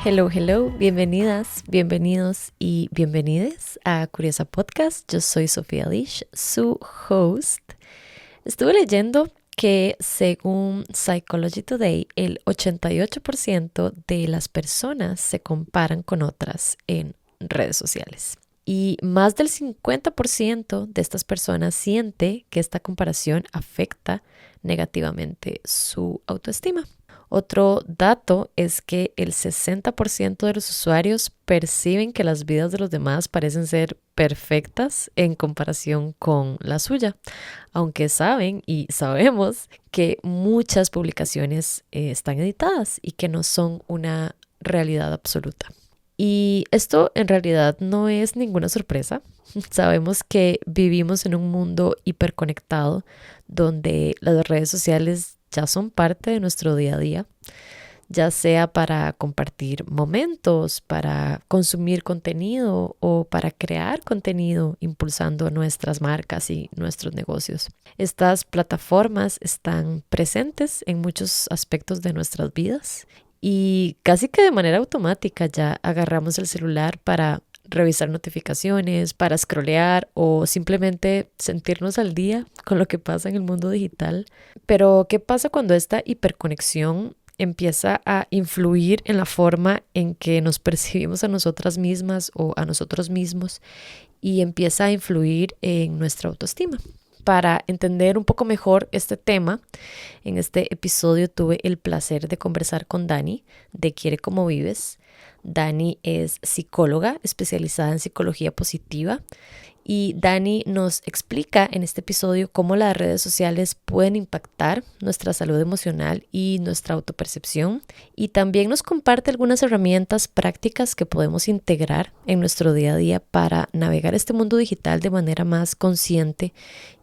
Hello, hello, bienvenidas, bienvenidos y bienvenides a Curiosa Podcast. Yo soy Sofía Lish, su host. Estuve leyendo que según Psychology Today, el 88% de las personas se comparan con otras en redes sociales. Y más del 50% de estas personas siente que esta comparación afecta negativamente su autoestima. Otro dato es que el 60% de los usuarios perciben que las vidas de los demás parecen ser perfectas en comparación con la suya, aunque saben y sabemos que muchas publicaciones están editadas y que no son una realidad absoluta. Y esto en realidad no es ninguna sorpresa. Sabemos que vivimos en un mundo hiperconectado donde las redes sociales ya son parte de nuestro día a día, ya sea para compartir momentos, para consumir contenido o para crear contenido impulsando nuestras marcas y nuestros negocios. Estas plataformas están presentes en muchos aspectos de nuestras vidas y casi que de manera automática ya agarramos el celular para revisar notificaciones, para scrollear o simplemente sentirnos al día con lo que pasa en el mundo digital. Pero, ¿qué pasa cuando esta hiperconexión empieza a influir en la forma en que nos percibimos a nosotras mismas o a nosotros mismos y empieza a influir en nuestra autoestima? Para entender un poco mejor este tema, en este episodio tuve el placer de conversar con Dani de Quiere Como Vives. Dani es psicóloga especializada en psicología positiva y Dani nos explica en este episodio cómo las redes sociales pueden impactar nuestra salud emocional y nuestra autopercepción, y también nos comparte algunas herramientas prácticas que podemos integrar en nuestro día a día para navegar este mundo digital de manera más consciente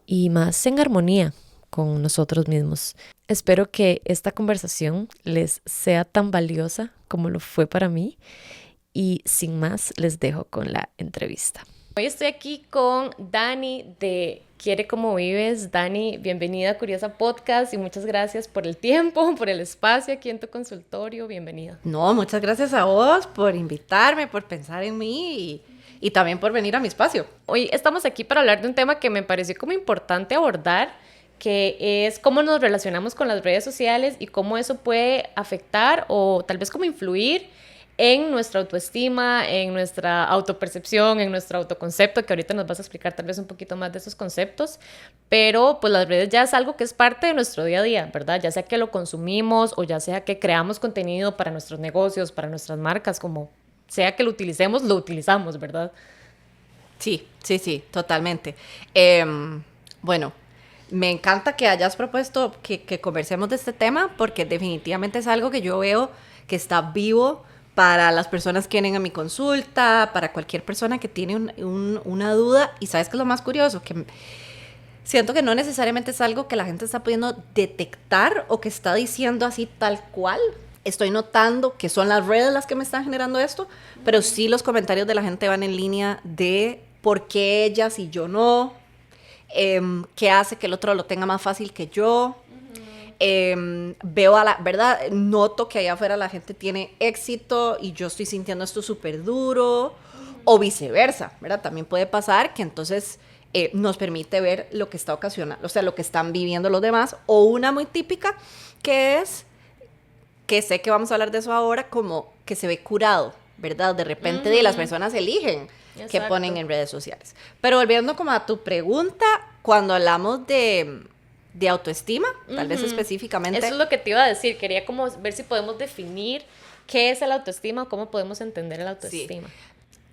y más en armonía con nosotros mismos. Espero que esta conversación les sea tan valiosa como lo fue para mí, y sin más les dejo con la entrevista. Hoy estoy aquí con Dani de Quiere Como Vives. Dani, bienvenida a Curiosa Podcast y muchas gracias por el tiempo, por el espacio aquí en tu consultorio. Bienvenida. No, muchas gracias a vos por invitarme, por pensar en mí y también por venir a mi espacio. Hoy estamos aquí para hablar de un tema que me pareció como importante abordar, que es cómo nos relacionamos con las redes sociales y cómo eso puede afectar o tal vez cómo influir en nuestra autoestima, en nuestra autopercepción, en nuestro autoconcepto, que ahorita nos vas a explicar tal vez un poquito más de esos conceptos, pero pues las redes ya es algo que es parte de nuestro día a día, ¿verdad? Ya sea que lo consumimos o ya sea que creamos contenido para nuestros negocios, para nuestras marcas, como sea que lo utilicemos, lo utilizamos, ¿verdad? Sí, totalmente. Bueno, me encanta que hayas propuesto que conversemos de este tema porque definitivamente es algo que yo veo que está vivo para las personas que vienen a mi consulta, para cualquier persona que tiene una duda. Y ¿sabes qué es lo más curioso? Que siento que no necesariamente es algo que la gente está pudiendo detectar o que está diciendo así tal cual. Estoy notando que son las redes las que me están generando esto, pero sí los comentarios de la gente van en línea de por qué ellas y yo no, qué hace que el otro lo tenga más fácil que yo. Veo a la verdad, noto que allá afuera la gente tiene éxito y yo estoy sintiendo esto súper duro, o viceversa, ¿verdad? También puede pasar que entonces nos permite ver lo que está ocasionando, o sea, lo que están viviendo los demás, o una muy típica que es, que sé que vamos a hablar de eso ahora, como que se ve curado, ¿verdad? De repente de las personas eligen qué ponen en redes sociales. Pero volviendo como a tu pregunta, cuando hablamos de autoestima, tal vez específicamente. Eso es lo que te iba a decir, quería como ver si podemos definir qué es el autoestima o cómo podemos entender el autoestima. Sí.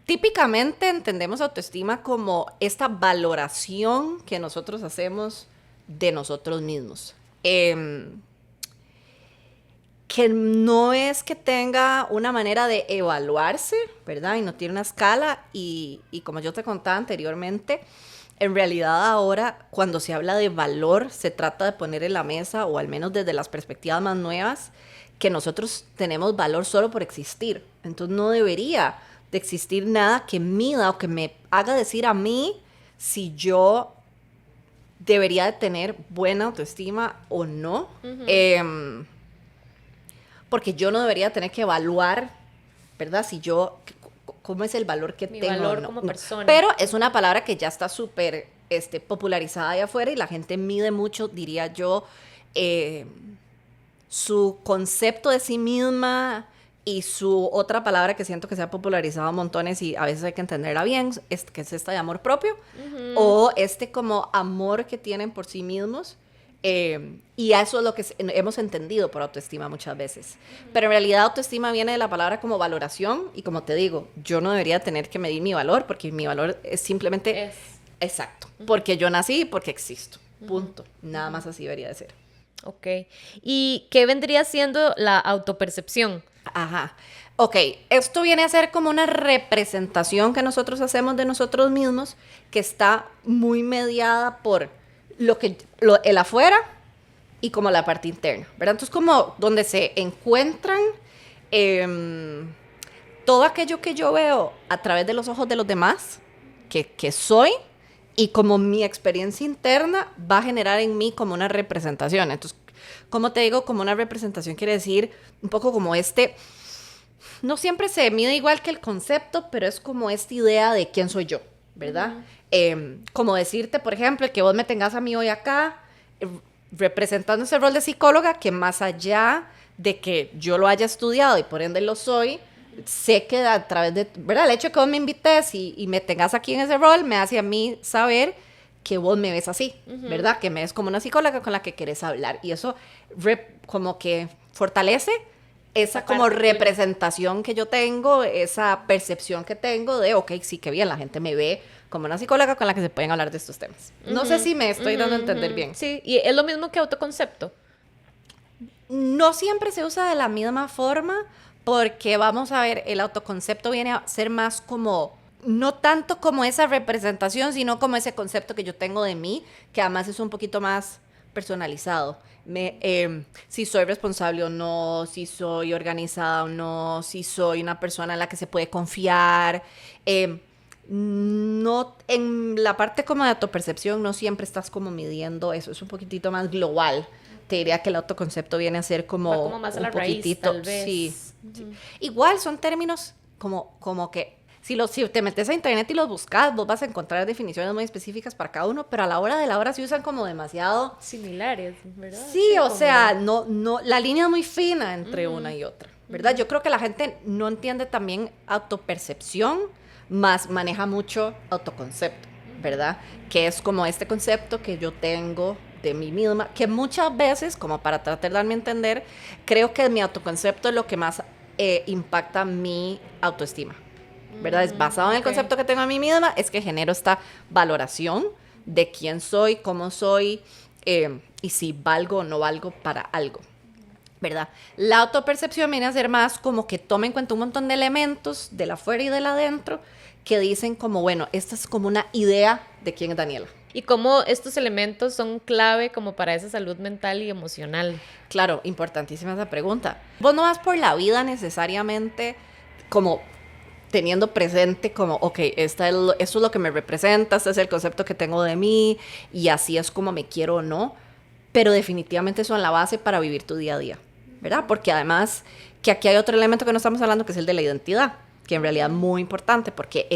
Típicamente entendemos autoestima como esta valoración que nosotros hacemos de nosotros mismos. Que no es que tenga una manera de evaluarse, ¿verdad? Y no tiene una escala. Y como yo te contaba anteriormente, en realidad ahora cuando se habla de valor se trata de poner en la mesa, o al menos desde las perspectivas más nuevas, que nosotros tenemos valor solo por existir. Entonces no debería de existir nada que mida o que me haga decir a mí si yo debería de tener buena autoestima o no. Porque yo no debería tener que evaluar ¿verdad? Si yo, ¿cómo es el valor que Mi tengo? valor No, como no. persona. Pero es una palabra que ya está súper popularizada allá afuera y la gente mide mucho, diría yo, eh, su concepto de sí misma y su otra palabra que siento que se ha popularizado montones y a veces hay que entenderla bien, que es esta de amor propio, o este como amor que tienen por sí mismos. Y eso es lo que hemos entendido por autoestima muchas veces. Pero en realidad autoestima viene de la palabra como valoración y como te digo, yo no debería tener que medir mi valor porque mi valor es simplemente... Exacto. Porque yo nací y porque existo. Punto. Nada más así debería de ser. Ok. ¿Y qué vendría siendo la autopercepción? Ajá. Ok, esto viene a ser como una representación que nosotros hacemos de nosotros mismos que está muy mediada por el afuera y como la parte interna, ¿verdad? Entonces como donde se encuentran todo aquello que yo veo a través de los ojos de los demás, que soy, y como mi experiencia interna va a generar en mí como una representación. Entonces, como te digo, como una representación quiere decir un poco como no siempre se mide igual que el concepto, pero es como esta idea de quién soy yo, ¿verdad? Como decirte, por ejemplo, que vos me tengas a mí hoy acá, representando ese rol de psicóloga, que más allá de que yo lo haya estudiado y por ende lo soy, sé que a través de, ¿verdad? El hecho de que vos me invites y me tengas aquí en ese rol me hace a mí saber que vos me ves así, ¿verdad? Que me ves como una psicóloga con la que querés hablar. Y eso como que fortalece esa como representación que yo tengo, esa percepción que tengo de, ok, sí, que bien, la gente me ve como una psicóloga con la que se pueden hablar de estos temas. No sé si me estoy dando a entender bien. Sí, y es lo mismo que autoconcepto. No siempre se usa de la misma forma porque vamos a ver, el autoconcepto viene a ser más como, no tanto como esa representación, sino como ese concepto que yo tengo de mí, que además es un poquito más personalizado. Si soy responsable o no, si soy organizada o no, si soy una persona en la que se puede confiar. No, en la parte como de autopercepción no siempre estás como midiendo eso, es un poquitito más global. Te diría que el autoconcepto viene a ser como más a un la raíz, poquitito, tal vez. sí, sí. Igual son términos como que si te metes a internet y los buscas, vos vas a encontrar definiciones muy específicas para cada uno, pero a la hora se usan como demasiado similares, ¿verdad? Sí, o sea, no, la línea es muy fina entre una y otra, ¿verdad? Yo creo que la gente no entiende también autopercepción, más maneja mucho autoconcepto, ¿verdad? Que es como este concepto que yo tengo de mí misma, que muchas veces, como para tratar de darme a entender, creo que mi autoconcepto es lo que más impacta mi autoestima, ¿verdad? Es basado en el concepto que tengo de mí misma, es que genero esta valoración de quién soy, cómo soy, y si valgo o no valgo para algo, ¿verdad? La autopercepción viene a ser más como que toma en cuenta un montón de elementos del afuera y del adentro que dicen como, bueno, esta es como una idea de quién es Daniela. Y cómo estos elementos son clave como para esa salud mental y emocional. Claro, importantísima esa pregunta. Vos no vas por la vida necesariamente como teniendo presente como, ok, esto es lo que me representa, este es el concepto que tengo de mí y así es como me quiero o no, pero definitivamente son la base para vivir tu día a día, ¿verdad? Porque además que aquí hay otro elemento que no estamos hablando que es el de la identidad, que en realidad es muy importante porque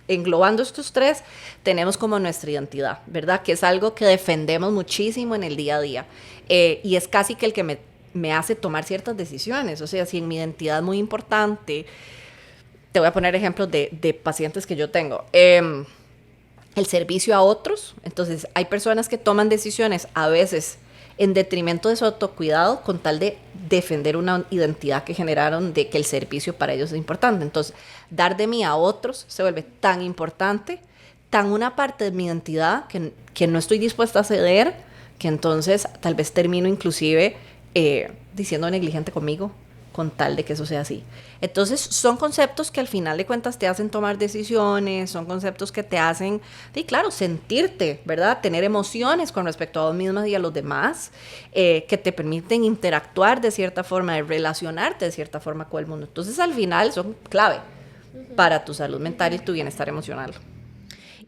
englobando estos tres tenemos como nuestra identidad, ¿verdad? Que es algo que defendemos muchísimo en el día a día y es casi que el que me hace tomar ciertas decisiones, o sea, si en mi identidad es muy importante. Te voy a poner ejemplos de pacientes que yo tengo. El servicio a otros. Entonces, hay personas que toman decisiones a veces en detrimento de su autocuidado con tal de defender una identidad que generaron de que el servicio para ellos es importante. Entonces, dar de mí a otros se vuelve tan importante, tan una parte de mi identidad que no estoy dispuesta a ceder, que entonces tal vez termino inclusive diciendo negligente conmigo con tal de que eso sea así. Entonces son conceptos que al final de cuentas te hacen tomar decisiones, son conceptos que te hacen, sí, claro, sentirte, ¿verdad? Tener emociones con respecto a vos mismas y a los demás, que te permiten interactuar de cierta forma, de relacionarte de cierta forma con el mundo. Entonces al final son clave para tu salud mental y tu bienestar emocional.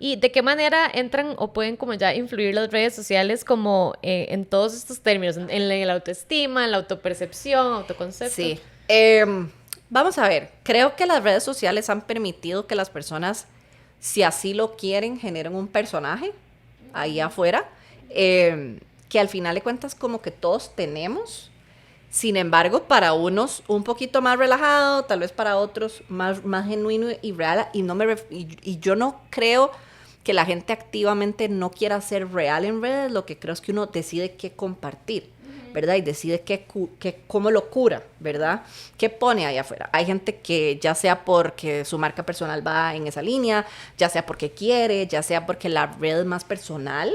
¿Y de qué manera entran o pueden como ya influir las redes sociales como en todos estos términos? En la autoestima, en la autopercepción, autoconcepto. Sí. Vamos a ver, creo que las redes sociales han permitido que las personas, si así lo quieren, generen un personaje ahí afuera, que al final de cuentas como que todos tenemos. Sin embargo, para unos un poquito más relajado, tal vez para otros más genuino y real. Y yo no creo que la gente activamente no quiera ser real en redes. Lo que creo es que uno decide qué compartir, ¿verdad? Y decide cómo lo cura, ¿verdad? ¿Qué pone ahí afuera? Hay gente que ya sea porque su marca personal va en esa línea, ya sea porque quiere, ya sea porque la red es más personal,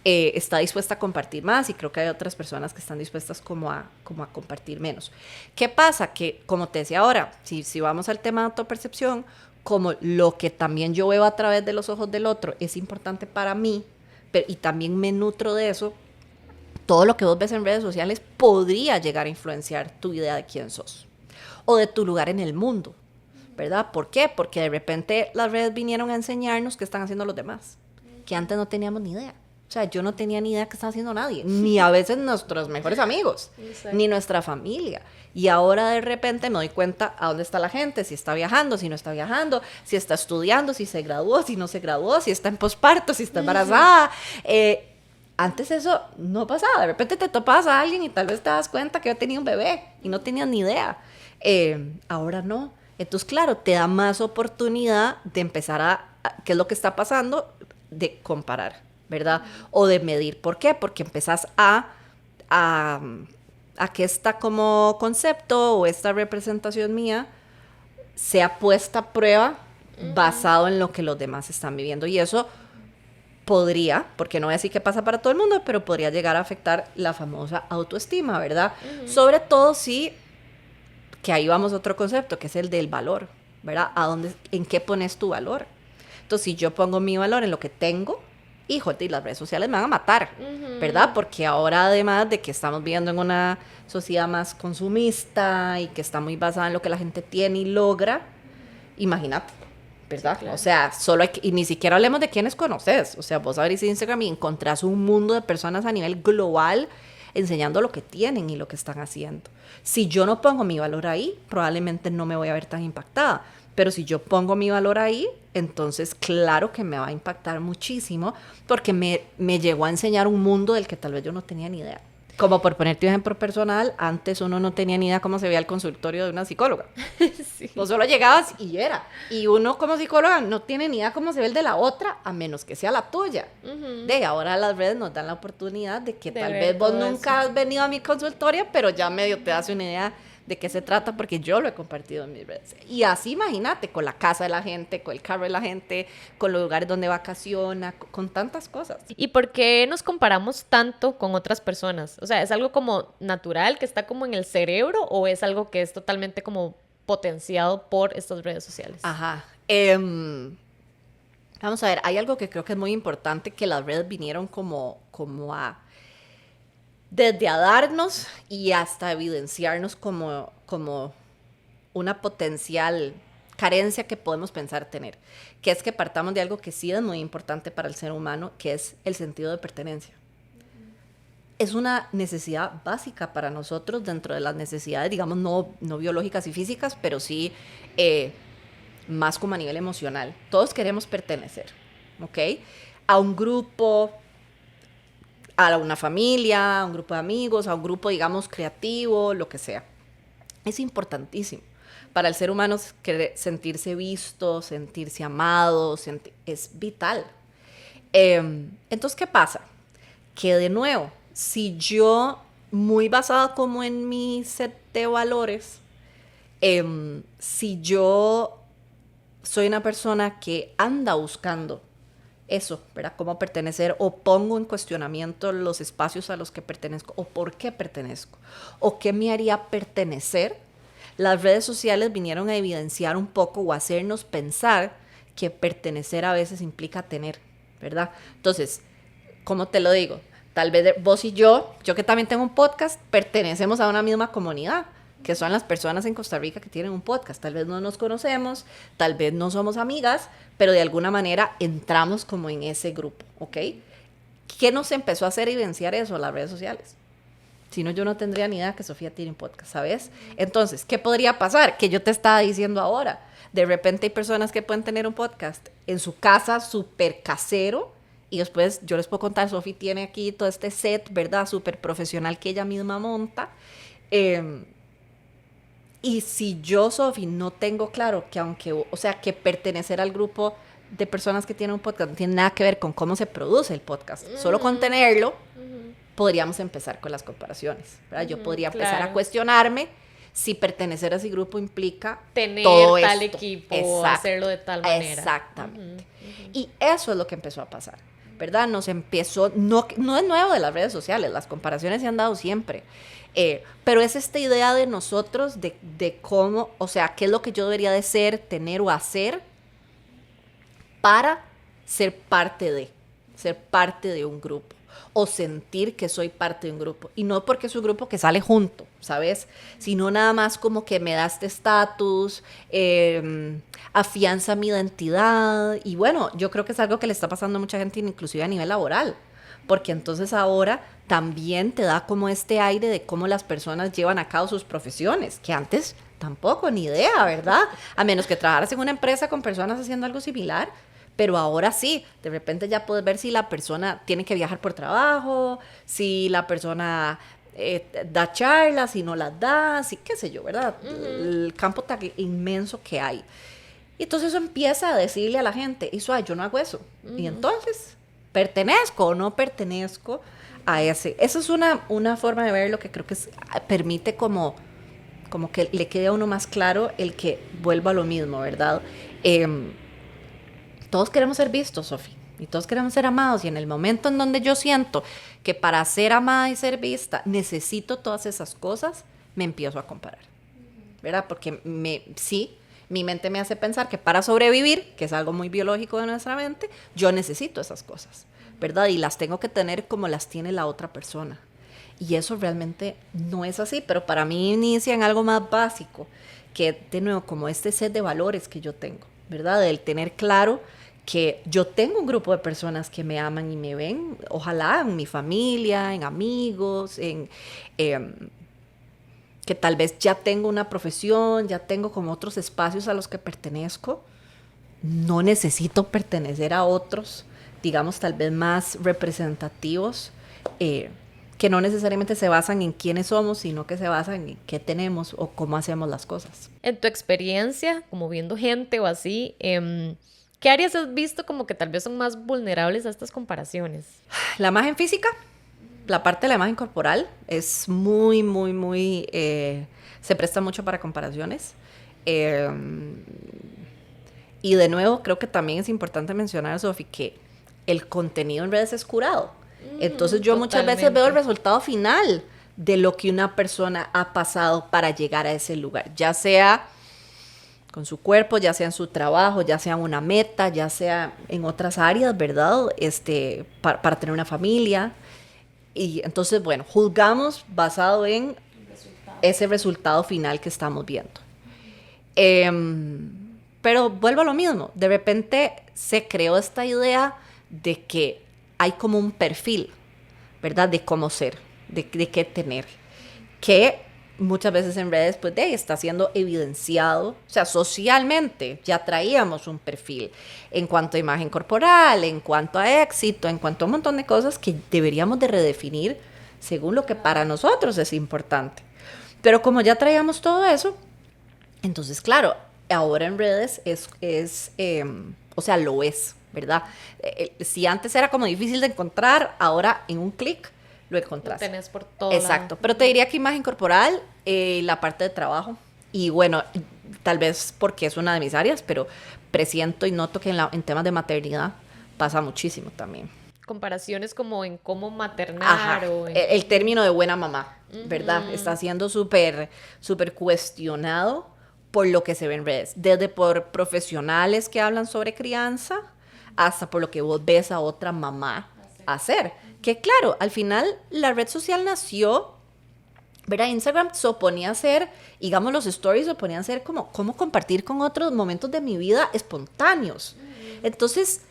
está dispuesta a compartir más, y creo que hay otras personas que están dispuestas como a compartir menos. ¿Qué pasa? Que, como te decía ahora, si vamos al tema de autopercepción, como lo que también yo veo a través de los ojos del otro es importante para mí, y también me nutro de eso, todo lo que vos ves en redes sociales podría llegar a influenciar tu idea de quién sos o de tu lugar en el mundo, ¿verdad? ¿Por qué? Porque de repente las redes vinieron a enseñarnos qué están haciendo los demás, que antes no teníamos ni idea. O sea, yo no tenía ni idea qué estaba haciendo nadie, ni a veces nuestros mejores amigos, ni nuestra familia. Y ahora de repente me doy cuenta a dónde está la gente, si está viajando, si no está viajando, si está estudiando, si se graduó, si no se graduó, si está en posparto, si está embarazada. Antes eso no pasaba. De repente te topabas a alguien y tal vez te das cuenta que yo tenía un bebé y no tenías ni idea. Ahora no. Entonces, claro, te da más oportunidad de empezar qué es lo que está pasando, de comparar, ¿verdad? O de medir. ¿Por qué? Porque empezás a que esta como concepto o esta representación mía sea puesta a prueba basado en lo que los demás están viviendo. Y eso podría, porque no voy a decir que pasa para todo el mundo, pero podría llegar a afectar la famosa autoestima, ¿verdad? Sobre todo si, que ahí vamos a otro concepto, que es el del valor, ¿verdad? ¿En qué pones tu valor? Entonces, si yo pongo mi valor en lo que tengo, híjole, las redes sociales me van a matar, ¿verdad? Porque ahora, además de que estamos viviendo en una sociedad más consumista y que está muy basada en lo que la gente tiene y logra, imagínate, ¿verdad? Sí, claro. O sea, y ni siquiera hablemos de quiénes conoces. O sea, vos abrís Instagram y encontrás un mundo de personas a nivel global enseñando lo que tienen y lo que están haciendo. Si yo no pongo mi valor ahí, probablemente no me voy a ver tan impactada. Pero si yo pongo mi valor ahí, entonces claro que me va a impactar muchísimo, porque me llegó a enseñar un mundo del que tal vez yo no tenía ni idea. Como por ponerte un ejemplo personal, antes uno no tenía ni idea cómo se veía el consultorio de una psicóloga. Sí. Vos solo llegabas y era. Y uno como psicóloga no tiene ni idea cómo se ve el de la otra, a menos que sea la tuya. Ahora las redes nos dan la oportunidad de que tal vez vos nunca has venido a mi consultorio, pero ya medio te das una idea de qué se trata, porque yo lo he compartido en mis redes. Y así, imagínate, con la casa de la gente, con el carro de la gente, con los lugares donde vacaciona, con tantas cosas. ¿Y por qué nos comparamos tanto con otras personas? O sea, ¿es algo como natural que está como en el cerebro, o es algo que es totalmente como potenciado por estas redes sociales? Ajá. Vamos a ver, hay algo que creo que es muy importante, que las redes vinieron como desde a darnos y hasta evidenciarnos como una potencial carencia que podemos pensar tener, que es que partamos de algo que sí es muy importante para el ser humano, que es el sentido de pertenencia. Es una necesidad básica para nosotros dentro de las necesidades, digamos, no biológicas y físicas, pero sí más como a nivel emocional. Todos queremos pertenecer, ¿ok? A un grupo, a una familia, a un grupo de amigos, a un grupo, digamos, creativo, lo que sea. Es importantísimo para el ser humano sentirse visto, sentirse amado, es vital. Entonces, ¿qué pasa? Que de nuevo, si yo, muy basada como en mi set de valores, si yo soy una persona que anda buscando eso, ¿verdad? Cómo pertenecer, o pongo en cuestionamiento los espacios a los que pertenezco, o por qué pertenezco, o qué me haría pertenecer, las redes sociales vinieron a evidenciar un poco o hacernos pensar que pertenecer a veces implica tener, ¿verdad? Entonces, ¿cómo te lo digo? Tal vez vos y yo que también tengo un podcast, pertenecemos a una misma comunidad, que son las personas en Costa Rica que tienen un podcast. Tal vez no nos conocemos, tal vez no somos amigas, pero de alguna manera entramos como en ese grupo, ¿ok? ¿Qué nos empezó a hacer evidenciar eso? Las redes sociales. Si no, yo no tendría ni idea que Sofía tiene un podcast, ¿sabes? Entonces, ¿qué podría pasar? Que yo te estaba diciendo ahora. De repente hay personas que pueden tener un podcast en su casa súper casero y después yo les puedo contar, Sofía tiene aquí todo este set, ¿verdad? Súper profesional que ella misma monta. Y si yo, Sofía, no tengo claro que aunque, o sea, que pertenecer al grupo de personas que tienen un podcast no tiene nada que ver con cómo se produce el podcast, solo con tenerlo, podríamos empezar con las comparaciones, ¿verdad? Yo podría empezar a cuestionarme si pertenecer a ese grupo implica tener todo tal esto. equipo, hacerlo de tal manera. Exactamente. Y eso es lo que empezó a pasar, ¿verdad? Nos empezó, no es nuevo de las redes sociales, las comparaciones se han dado siempre, pero es esta idea de nosotros, de cómo, o sea, qué es lo que yo debería de ser, tener o hacer para ser parte de un grupo o sentir que soy parte de un grupo. Y no porque es un grupo que sale junto, ¿sabes? Sino nada más como que me da este estatus, afianza mi identidad. Y bueno, yo creo que es algo que le está pasando a mucha gente, inclusive a nivel laboral. Porque entonces ahora también te da como este aire de cómo las personas llevan a cabo sus profesiones, que antes tampoco, ni idea, ¿verdad? A menos que trabajaras en una empresa con personas haciendo algo similar. Pero ahora sí, de repente ya puedes ver si la persona tiene que viajar por trabajo, si la persona da charlas, si no las da, sí, qué sé yo, ¿verdad? El campo tan inmenso que hay. Y entonces eso empieza a decirle a la gente, yo no hago eso. Y entonces, ¿pertenezco o no pertenezco a ese? Esa es una forma de verlo que creo que permite como que le quede a uno más claro el que vuelva a lo mismo, ¿verdad? Todos queremos ser vistos, Sofi, y todos queremos ser amados, y en el momento en donde yo siento que para ser amada y ser vista necesito todas esas cosas, me empiezo a comparar, ¿verdad? Porque mi mente me hace pensar que para sobrevivir, que es algo muy biológico de nuestra mente, yo necesito esas cosas, ¿verdad? Y las tengo que tener como las tiene la otra persona. Y eso realmente no es así, pero para mí inicia en algo más básico, que de nuevo, como este set de valores que yo tengo, ¿verdad? Del tener claro que yo tengo un grupo de personas que me aman y me ven, ojalá en mi familia, en amigos, que tal vez ya tengo una profesión, ya tengo como otros espacios a los que pertenezco. No necesito pertenecer a otros, digamos, tal vez más representativos, que no necesariamente se basan en quiénes somos, sino que se basan en qué tenemos o cómo hacemos las cosas. En tu experiencia, como viendo gente o así, ¿qué áreas has visto como que tal vez son más vulnerables a estas comparaciones? La imagen física, la parte de la imagen corporal es muy, muy, muy... se presta mucho para comparaciones. Y de nuevo, creo que también es importante mencionar, Sofi, que el contenido en redes es curado. Entonces yo muchas veces veo el resultado final de lo que una persona ha pasado para llegar a ese lugar, ya sea con su cuerpo, ya sea en su trabajo, ya sea en una meta, ya sea en otras áreas, ¿verdad? Para tener una familia. Y entonces, bueno, juzgamos basado en ese resultado final que estamos viendo. Pero vuelvo a lo mismo. De repente se creó esta idea de que hay como un perfil, ¿verdad? De cómo ser, de qué tener. Que muchas veces en redes, pues, está siendo evidenciado. O sea, socialmente ya traíamos un perfil en cuanto a imagen corporal, en cuanto a éxito, en cuanto a un montón de cosas que deberíamos de redefinir según lo que para nosotros es importante. Pero como ya traíamos todo eso, entonces, claro, ahora en redes o sea, lo es, ¿verdad? Si antes era como difícil de encontrar, ahora en un clic lo encontrás. Lo tenés por todo. Exacto, pero te diría que imagen corporal, la parte de trabajo, y bueno, tal vez porque es una de mis áreas, pero presiento y noto que en temas de maternidad pasa muchísimo también. Comparaciones como en cómo maternar. Ajá, o en... el término de buena mamá, ¿verdad? Está siendo súper cuestionado por lo que se ve en redes, desde por profesionales que hablan sobre crianza, hasta por lo que vos ves a otra mamá hacer. Que claro, al final la red social nació, ¿verdad? Instagram se oponía a ser, digamos, los stories se oponían a ser como cómo compartir con otros momentos de mi vida espontáneos. Entonces,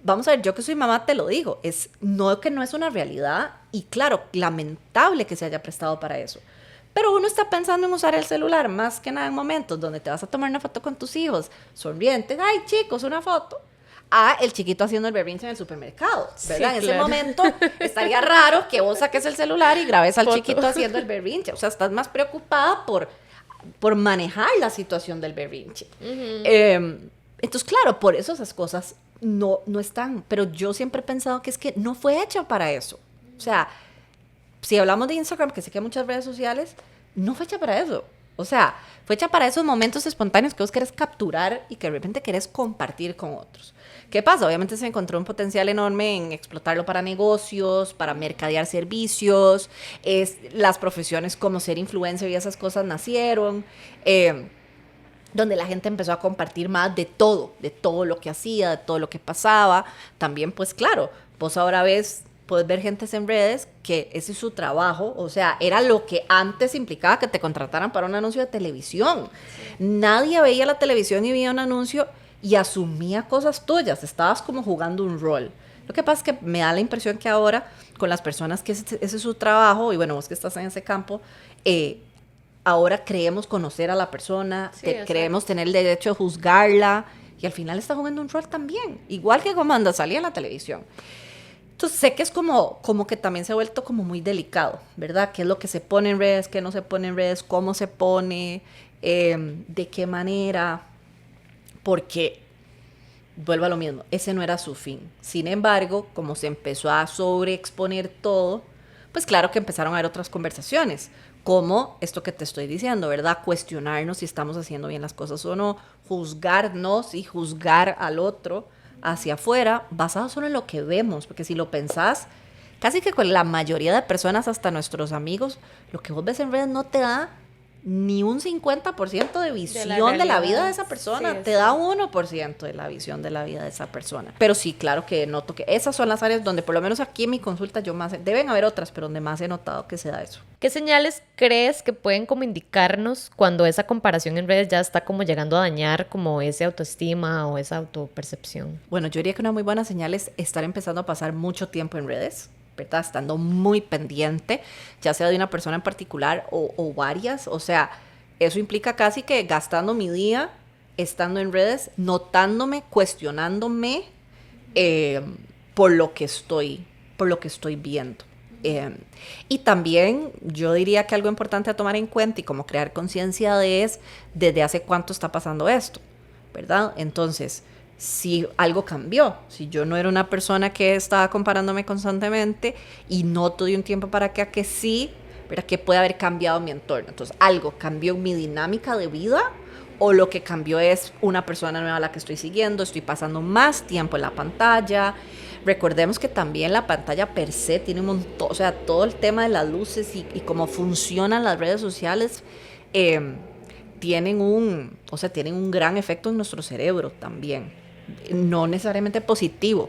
vamos a ver, yo que soy mamá te lo digo, que no es una realidad y claro, lamentable que se haya prestado para eso. Pero uno está pensando en usar el celular más que nada en momentos donde te vas a tomar una foto con tus hijos, sonrientes, ay chicos, una foto, a el chiquito haciendo el berrinche en el supermercado, ¿verdad? Sí, en ese momento estaría raro que vos saques el celular y grabes al chiquito haciendo el berrinche, o sea, estás más preocupada por manejar la situación del berrinche. Entonces, claro, por eso esas cosas no están, pero yo siempre he pensado que es que no fue hecha para eso, o sea, si hablamos de Instagram, que sé que hay muchas redes sociales, no fue hecha para eso. O sea, fue hecha para esos momentos espontáneos que vos querés capturar y que de repente querés compartir con otros. ¿Qué pasa? Obviamente se encontró un potencial enorme en explotarlo para negocios, para mercadear servicios, las profesiones como ser influencer y esas cosas nacieron, donde la gente empezó a compartir más de todo lo que hacía, de todo lo que pasaba. También, pues claro, vos ahora puedes ver gente en redes que ese es su trabajo, o sea, era lo que antes implicaba que te contrataran para un anuncio de televisión. Sí. Nadie veía la televisión y veía un anuncio y asumía cosas tuyas, estabas como jugando un rol. Lo que pasa es que me da la impresión que ahora, con las personas que ese es su trabajo, y bueno, vos que estás en ese campo, ahora creemos conocer a la persona, creemos tener el derecho de juzgarla, y al final está jugando un rol también, igual que cuando salía en la televisión. Entonces sé que es como que también se ha vuelto como muy delicado, ¿verdad? ¿Qué es lo que se pone en redes, qué no se pone en redes, cómo se pone, de qué manera? Porque, vuelvo a lo mismo, ese no era su fin. Sin embargo, como se empezó a sobreexponer todo, pues claro que empezaron a haber otras conversaciones, como esto que te estoy diciendo, ¿verdad? Cuestionarnos si estamos haciendo bien las cosas o no, juzgarnos y juzgar al otro hacia afuera, basado solo en lo que vemos, porque si lo pensás, casi que con la mayoría de personas, hasta nuestros amigos, lo que vos ves en redes no te da ni un 50% de visión de la vida de esa persona, sí, te da 1% de la visión de la vida de esa persona. Pero sí, claro que noto que esas son las áreas donde, por lo menos aquí en mi consulta, deben haber otras, pero donde más he notado que se da eso. ¿Qué señales crees que pueden como indicarnos cuando esa comparación en redes ya está como llegando a dañar como esa autoestima o esa autopercepción? Bueno, yo diría que una muy buena señal es estar empezando a pasar mucho tiempo en redes, ¿verdad? Estando muy pendiente, ya sea de una persona en particular o varias. O sea, eso implica casi que gastando mi día estando en redes, notándome, cuestionándome por lo que estoy viendo. Y también yo diría que algo importante a tomar en cuenta y como crear conciencia es desde hace cuánto está pasando esto, ¿verdad? Entonces, si algo cambió, si yo no era una persona que estaba comparándome constantemente y noto de un tiempo para acá que sí, ¿verdad? Que puede haber cambiado mi entorno. Entonces, algo cambió en mi dinámica de vida o lo que cambió es una persona nueva a la que estoy siguiendo, estoy pasando más tiempo en la pantalla. Recordemos que también la pantalla per se tiene un montón, o sea, todo el tema de las luces y cómo funcionan las redes sociales tienen un gran efecto en nuestro cerebro también, no necesariamente positivo.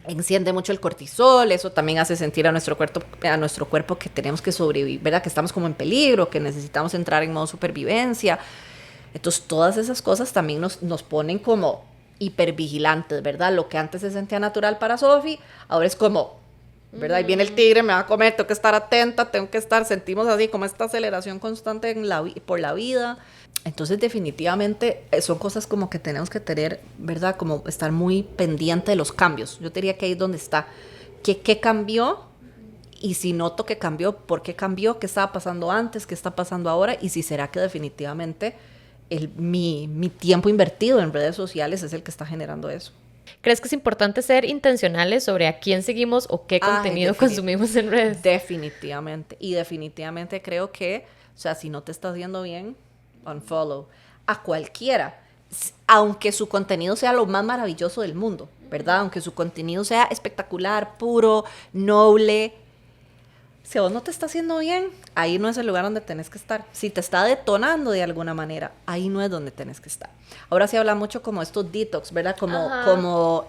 Enciende mucho el cortisol, eso también hace sentir a nuestro cuerpo que tenemos que sobrevivir, ¿verdad? Que estamos como en peligro, que necesitamos entrar en modo supervivencia. Entonces todas esas cosas también nos ponen como hipervigilantes, ¿verdad? Lo que antes se sentía natural para Sofi, ahora es como, ¿verdad? Ahí viene el tigre, me va a comer, tengo que estar atenta, sentimos así como esta aceleración constante por la vida. Entonces definitivamente son cosas como que tenemos que tener, ¿verdad? Como estar muy pendiente de los cambios. Yo diría que ahí es donde está. ¿Qué cambió? Y si noto que cambió, ¿por qué cambió? ¿Qué estaba pasando antes? ¿Qué está pasando ahora? Y si será que definitivamente mi tiempo invertido en redes sociales es el que está generando eso. ¿Crees que es importante ser intencionales sobre a quién seguimos o qué contenido consumimos en redes? Definitivamente. Y definitivamente creo que, o sea, si no te estás viendo bien, unfollow. A cualquiera. Aunque su contenido sea lo más maravilloso del mundo, ¿verdad? Aunque su contenido sea espectacular, puro, noble. Si a vos no te está haciendo bien, ahí no es el lugar donde tenés que estar. Si te está detonando de alguna manera, ahí no es donde tenés que estar. Ahora se habla mucho como estos detox, ¿verdad?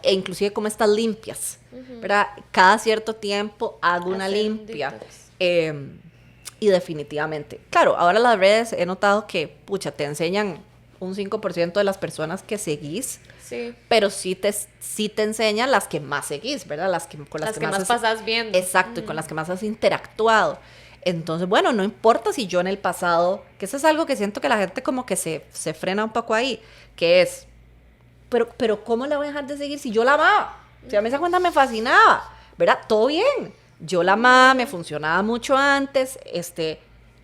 E inclusive como estas limpias, ¿verdad? Cada cierto tiempo hago una limpia. Y definitivamente. Claro, ahora las redes he notado que, te enseñan un 5% de las personas que seguís. Sí. pero sí te enseña las que más seguís, ¿verdad? Con las que más pasas viendo. Exacto, y con las que más has interactuado. Entonces, bueno, no importa si yo en el pasado, que eso es algo que siento que la gente como que se frena un poco ahí, que es, pero ¿cómo la voy a dejar de seguir si yo la amaba? Si a mí esa cuenta me fascinaba, ¿verdad? Todo bien. Yo la amaba, me funcionaba mucho antes,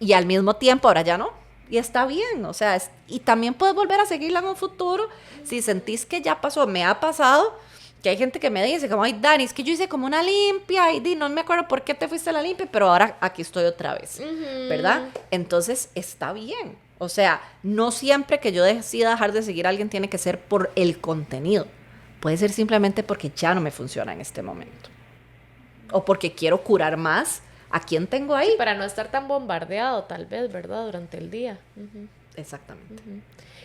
y al mismo tiempo ahora ya no. Y está bien, o sea, y también puedes volver a seguirla en un futuro si sentís que ya pasó. Me ha pasado que hay gente que me dice como, ay, Dani, es que yo hice como una limpia y no me acuerdo por qué te fuiste a la limpia, pero ahora aquí estoy otra vez, ¿verdad? Entonces está bien. O sea, no siempre que yo decida dejar de seguir a alguien tiene que ser por el contenido. Puede ser simplemente porque ya no me funciona en este momento. O porque quiero curar más a quien tengo ahí. Para no estar tan bombardeado, tal vez, ¿verdad? Durante el día. Exactamente.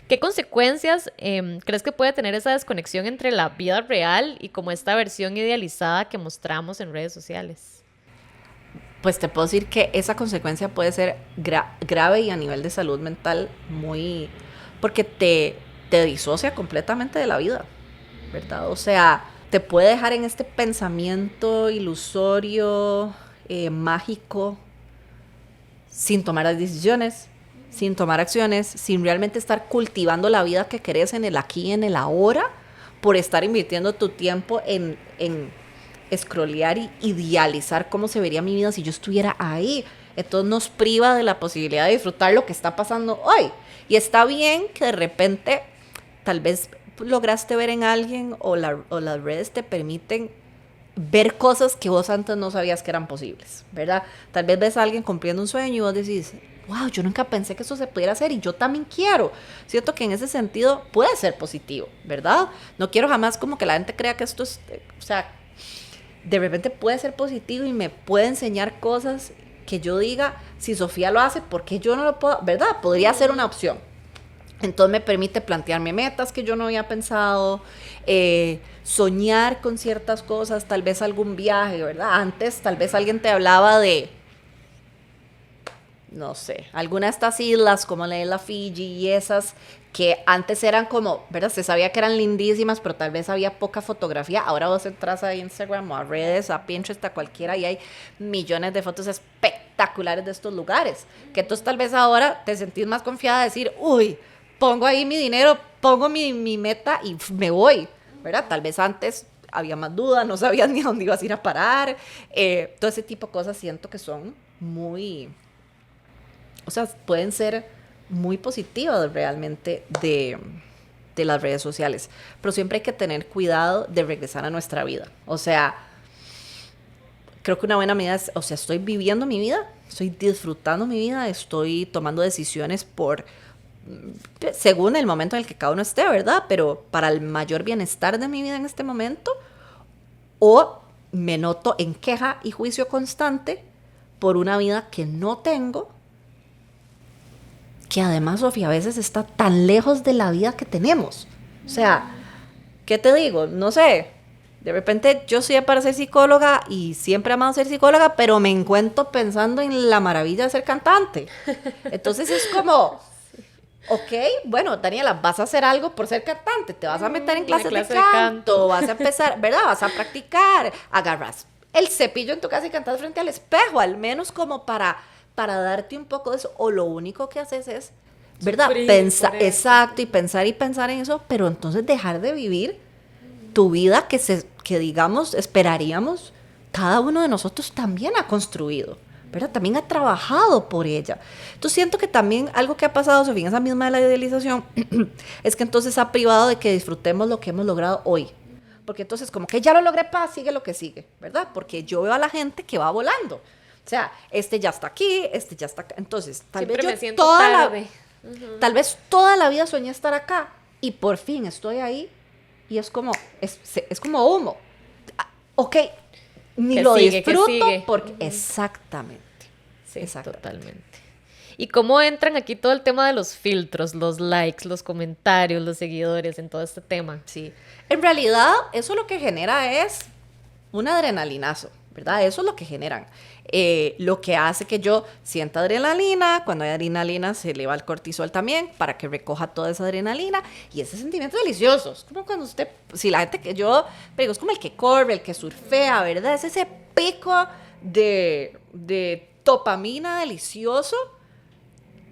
¿Qué consecuencias crees que puede tener esa desconexión entre la vida real y como esta versión idealizada que mostramos en redes sociales? Pues te puedo decir que esa consecuencia puede ser grave y a nivel de salud mental muy... porque te disocia completamente de la vida, ¿verdad? O sea, te puede dejar en este pensamiento ilusorio, mágico, sin tomar las decisiones, sin tomar acciones, sin realmente estar cultivando la vida que querés en el aquí y en el ahora, por estar invirtiendo tu tiempo en scrollear y idealizar cómo se vería mi vida si yo estuviera ahí. Entonces nos priva de la posibilidad de disfrutar lo que está pasando hoy. Y está bien que de repente tal vez lograste ver en alguien o las redes te permiten ver cosas que vos antes no sabías que eran posibles, ¿verdad? Tal vez ves a alguien cumpliendo un sueño y vos decís, wow, yo nunca pensé que eso se pudiera hacer y yo también quiero. Siento que en ese sentido puede ser positivo, ¿verdad? No quiero jamás como que la gente crea que esto es, o sea, de repente puede ser positivo y me puede enseñar cosas que yo diga, si Sofía lo hace, ¿por qué yo no lo puedo? ¿Verdad? Podría ser una opción. Entonces me permite plantearme metas que yo no había pensado, soñar con ciertas cosas, tal vez algún viaje, ¿verdad? Antes tal vez alguien te hablaba de, no sé, alguna de estas islas como la isla Fiji y esas que antes eran como, ¿verdad? Se sabía que eran lindísimas, pero tal vez había poca fotografía. Ahora vos entras a Instagram o a redes, a Pinterest, a cualquiera, y hay millones de fotos espectaculares de estos lugares. Que entonces tal vez ahora te sentís más confiada de decir, uy, pongo ahí mi dinero, pongo mi meta y me voy, ¿verdad? Tal vez antes había más dudas, no sabías ni a dónde ibas a ir a parar. Todo ese tipo de cosas siento que son muy, o sea, pueden ser muy positivas realmente de las redes sociales. Pero siempre hay que tener cuidado de regresar a nuestra vida. O sea, creo que una buena medida es, o sea, estoy viviendo mi vida, estoy disfrutando mi vida, estoy tomando decisiones según el momento en el que cada uno esté, ¿verdad? Pero para el mayor bienestar de mi vida en este momento, o me noto en queja y juicio constante por una vida que no tengo, que además, Sofía, a veces está tan lejos de la vida que tenemos. O sea, ¿qué te digo? No sé, de repente yo soy para ser psicóloga y siempre he amado ser psicóloga, pero me encuentro pensando en la maravilla de ser cantante. Entonces es como, ok, bueno, Daniela, vas a hacer algo por ser cantante, te vas a meter en clase de canto, vas a empezar, ¿verdad? Vas a practicar, agarras el cepillo en tu casa y cantas frente al espejo, al menos como para darte un poco de eso, o lo único que haces es, ¿verdad? Pensar, exacto, y pensar en eso, pero entonces dejar de vivir tu vida que digamos, esperaríamos, cada uno de nosotros también ha construido, ¿verdad? También ha trabajado por ella. Entonces siento que también algo que ha pasado, Sofía, en esa misma de la idealización, es que entonces ha privado de que disfrutemos lo que hemos logrado hoy. Porque entonces como que ya lo logré, sigue lo que sigue, ¿verdad? Porque yo veo a la gente que va volando. O sea, ya está aquí, ya está acá. Entonces, tal vez toda la vida soñé estar acá y por fin estoy ahí y es como humo. Ok, ni lo disfruto porque exactamente. Sí, totalmente. ¿Y cómo entran aquí todo el tema de los filtros, los likes, los comentarios, los seguidores en todo este tema? Sí, en realidad eso lo que genera es un adrenalinazo. ¿verdad? Eso es lo que generan. Lo que hace que yo sienta adrenalina, cuando hay adrenalina se eleva el cortisol también para que recoja toda esa adrenalina y ese sentimiento delicioso. Es como cuando usted, si la gente que yo, pero es como el que corre, el que surfea, ¿verdad? Es ese pico de dopamina delicioso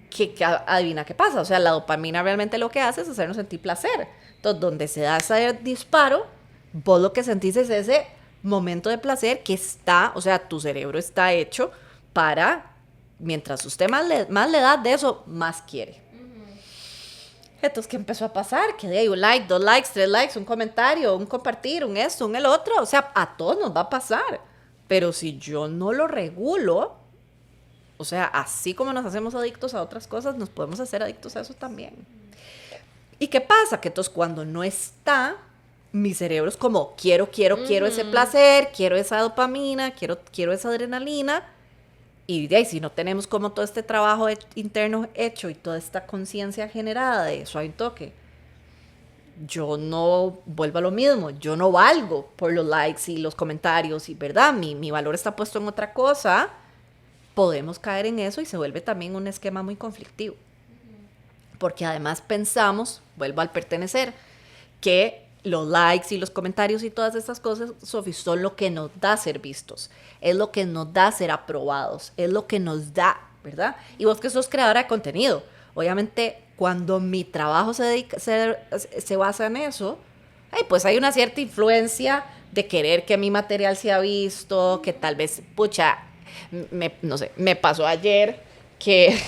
que adivina qué pasa. O sea, la dopamina realmente lo que hace es hacernos sentir placer. Entonces, donde se da ese disparo, vos lo que sentís es ese momento de placer que está, o sea, tu cerebro está hecho para, mientras usted más le da de eso, más quiere. Entonces, ¿qué empezó a pasar? Que de ahí un like, 2 likes, 3 likes, un comentario, un compartir, un esto, un el otro. O sea, a todos nos va a pasar. Pero si yo no lo regulo, o sea, así como nos hacemos adictos a otras cosas, nos podemos hacer adictos a eso también. ¿Y qué pasa? Que entonces cuando no está, mi cerebro es como, quiero ese placer, quiero esa dopamina, quiero esa adrenalina. Y de ahí, si no tenemos como todo este trabajo interno hecho y toda esta conciencia generada de eso hay un toque, yo no vuelvo a lo mismo, yo no valgo por los likes y los comentarios y, ¿verdad? Mi valor está puesto en otra cosa. Podemos caer en eso y se vuelve también un esquema muy conflictivo. Porque además pensamos, vuelvo al pertenecer, que los likes y los comentarios y todas estas cosas, Sofi, son lo que nos da ser vistos, es lo que nos da ser aprobados, es lo que nos da, ¿verdad? Y vos que sos creadora de contenido, obviamente cuando mi trabajo se basa en eso, pues hay una cierta influencia de querer que mi material sea visto, que tal vez, pucha, no sé, me pasó ayer que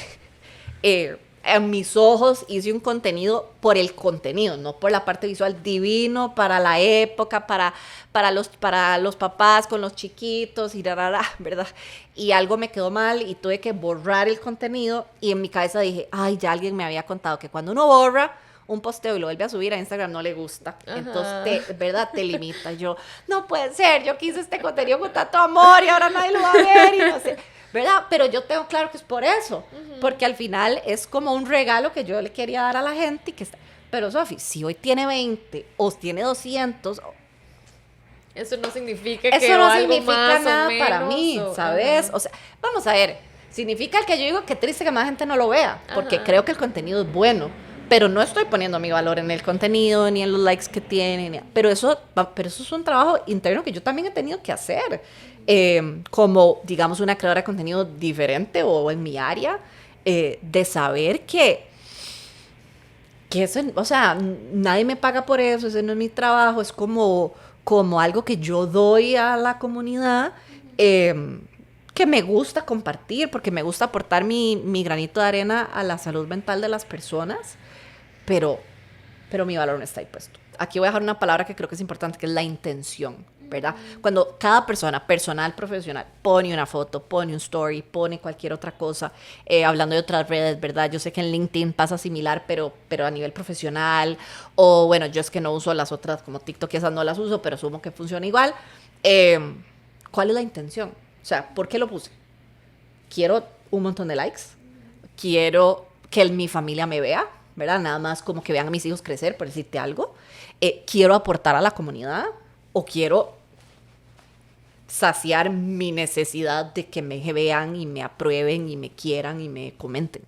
en mis ojos hice un contenido por el contenido, no por la parte visual, divino para la época, para los papás con los chiquitos y ¿verdad? Y algo me quedó mal y tuve que borrar el contenido y en mi cabeza dije, ay, ya alguien me había contado que cuando uno borra un posteo y lo vuelve a subir a Instagram no le gusta. Ajá. Entonces, ¿verdad? Te limita. Yo, no puede ser, yo quise este contenido con tanto amor y ahora nadie lo va a ver y no sé, ¿verdad? Pero yo tengo claro que es por eso, porque al final es como un regalo que yo le quería dar a la gente y que está. Pero Sofi, si hoy tiene 20 o tiene 200... Eso no significa que eso no algo significa más nada o menos, para mí, ¿sabes? O sea, vamos a ver, significa que yo digo que triste que más gente no lo vea, porque creo que el contenido es bueno, pero no estoy poniendo mi valor en el contenido, ni en los likes que tiene, pero eso es un trabajo interno que yo también he tenido que hacer, como, digamos, una creadora de contenido diferente o en mi área, de saber que eso, o sea, nadie me paga por eso, ese no es mi trabajo, es como algo que yo doy a la comunidad, que me gusta compartir, porque me gusta aportar mi granito de arena a la salud mental de las personas, pero mi valor no está ahí puesto. Aquí voy a dejar una palabra que creo que es importante, que es la intención, ¿verdad? Cuando cada persona, personal, profesional, pone una foto, pone un story, pone cualquier otra cosa, hablando de otras redes, ¿verdad? Yo sé que en LinkedIn pasa similar, pero a nivel profesional, o bueno, yo es que no uso las otras como TikTok y esas no las uso, pero asumo que funciona igual. ¿Cuál es la intención? O sea, ¿por qué lo puse? Quiero un montón de likes, quiero que mi familia me vea, ¿verdad? Nada más como que vean a mis hijos crecer, por decirte algo. Quiero aportar a la comunidad o quiero saciar mi necesidad de que me vean y me aprueben y me quieran y me comenten.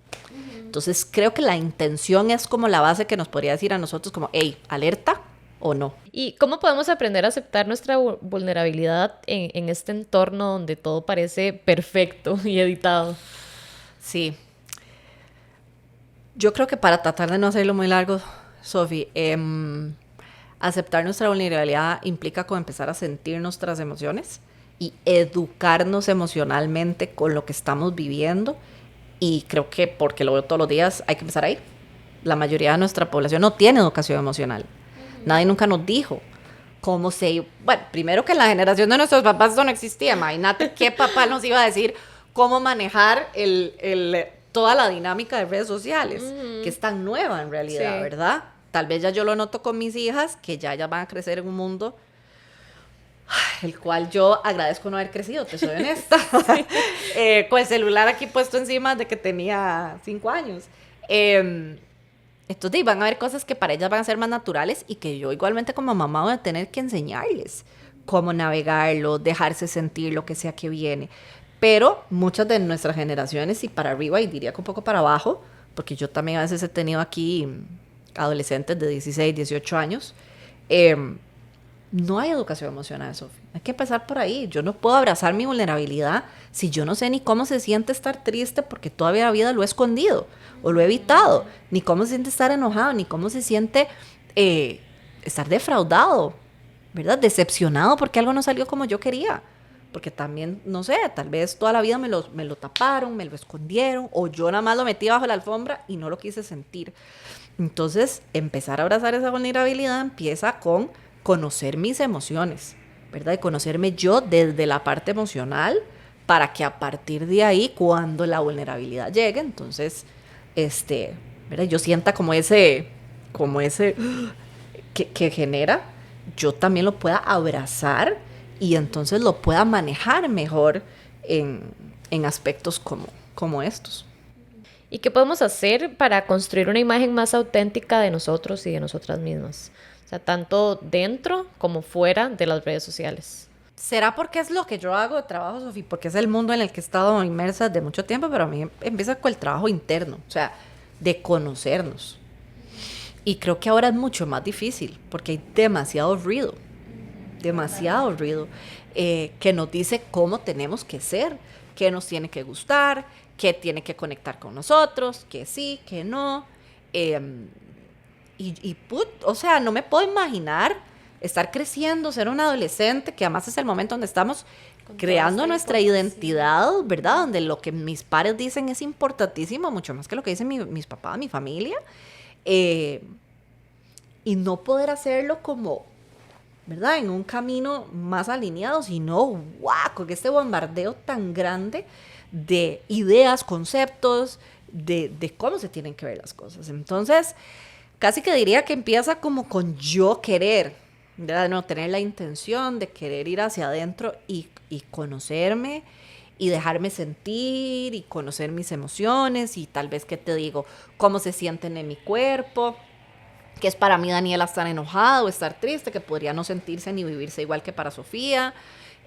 Entonces creo que la intención es como la base que nos podría decir a nosotros como, hey, alerta o no. ¿Y cómo podemos aprender a aceptar nuestra vulnerabilidad en este entorno donde todo parece perfecto y editado? Sí. Yo creo que para tratar de no hacerlo muy largo, Sofi, aceptar nuestra vulnerabilidad implica como empezar a sentir nuestras emociones y educarnos emocionalmente con lo que estamos viviendo. Y creo que, porque lo veo todos los días, hay que empezar ahí. La mayoría de nuestra población no tiene educación emocional. Nadie nunca nos dijo cómo se... Bueno, primero que en la generación de nuestros papás eso no existía. Imagínate qué papá nos iba a decir cómo manejar toda la dinámica de redes sociales, que es tan nueva en realidad, sí, ¿verdad? Tal vez ya yo lo noto con mis hijas, que ya van a crecer en un mundo el cual yo agradezco no haber crecido, te soy honesta. Sí. Con el celular aquí puesto encima de que tenía 5 años. Entonces van a haber cosas que para ellas van a ser más naturales y que yo igualmente como mamá voy a tener que enseñarles. cómo navegarlo, dejarse sentir lo que sea que viene. Pero muchas de nuestras generaciones, y para arriba, y diría que un poco para abajo, porque yo también a veces he tenido aquí adolescentes de 16, 18 años, no hay educación emocional, Sofi. Hay que empezar por ahí. Yo no puedo abrazar mi vulnerabilidad si yo no sé ni cómo se siente estar triste porque todavía la vida lo he escondido o lo he evitado, ni cómo se siente estar enojado, ni cómo se siente estar defraudado, ¿verdad? Decepcionado porque algo no salió como yo quería. Porque también, no sé, tal vez toda la vida me lo taparon, me lo escondieron, o yo nada más lo metí bajo la alfombra y no lo quise sentir. Entonces, empezar a abrazar esa vulnerabilidad empieza con conocer mis emociones, ¿verdad? Y conocerme yo desde la parte emocional para que a partir de ahí, cuando la vulnerabilidad llegue, entonces, ¿verdad? Yo sienta como ese que genera, yo también lo pueda abrazar y entonces lo pueda manejar mejor en aspectos como estos. ¿Y qué podemos hacer para construir una imagen más auténtica de nosotros y de nosotras mismas? O sea, tanto dentro como fuera de las redes sociales. ¿Será porque es lo que yo hago de trabajo, Sofía? Porque es el mundo en el que he estado inmersa de mucho tiempo, pero a mí empieza con el trabajo interno, o sea, de conocernos. Y creo que ahora es mucho más difícil, porque hay demasiado ruido que nos dice cómo tenemos que ser, qué nos tiene que gustar, qué tiene que conectar con nosotros, qué sí, qué no. O sea, no me puedo imaginar estar creciendo, ser un adolescente, que además es el momento donde estamos creando nuestra identidad, ¿verdad? Donde lo que mis padres dicen es importantísimo, mucho más que lo que dicen mis papás, mi familia. Y no poder hacerlo como, ¿verdad? En un camino más alineado, sino, ¡guau! Con este bombardeo tan grande de ideas, conceptos, de cómo se tienen que ver las cosas. Entonces, casi que diría que empieza como con yo querer, ¿verdad? No tener la intención de querer ir hacia adentro y conocerme y dejarme sentir y conocer mis emociones y tal vez, ¿qué te digo? Cómo se sienten en mi cuerpo. Que es para mí Daniela estar enojado o estar triste, que podría no sentirse ni vivirse igual que para Sofía.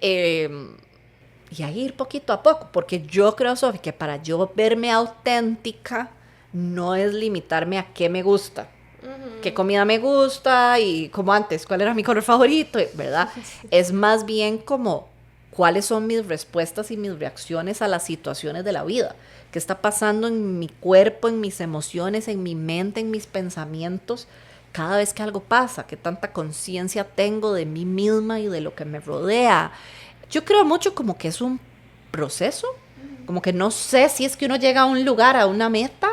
Y ahí ir poquito a poco, porque yo creo, Sofía, que para yo verme auténtica no es limitarme a qué me gusta, qué comida me gusta y como antes, cuál era mi color favorito, ¿verdad? Es más bien como cuáles son mis respuestas y mis reacciones a las situaciones de la vida. ¿Qué está pasando en mi cuerpo, en mis emociones, en mi mente, en mis pensamientos? Cada vez que algo pasa, qué tanta conciencia tengo de mí misma y de lo que me rodea. Yo creo mucho como que es un proceso, como que no sé si es que uno llega a un lugar, a una meta,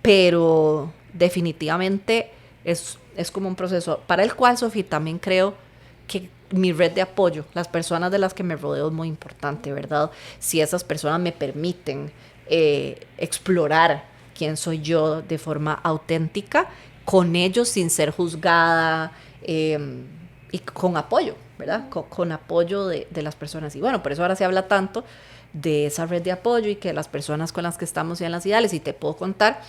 pero definitivamente es como un proceso para el cual, Sofía, también creo que mi red de apoyo, las personas de las que me rodeo es muy importante, ¿verdad? Si esas personas me permiten explorar quién soy yo de forma auténtica, con ellos sin ser juzgada y con apoyo, ¿verdad? Con apoyo de las personas. Y bueno, por eso ahora se habla tanto de esa red de apoyo y que las personas con las que estamos en las ideales, y te puedo contar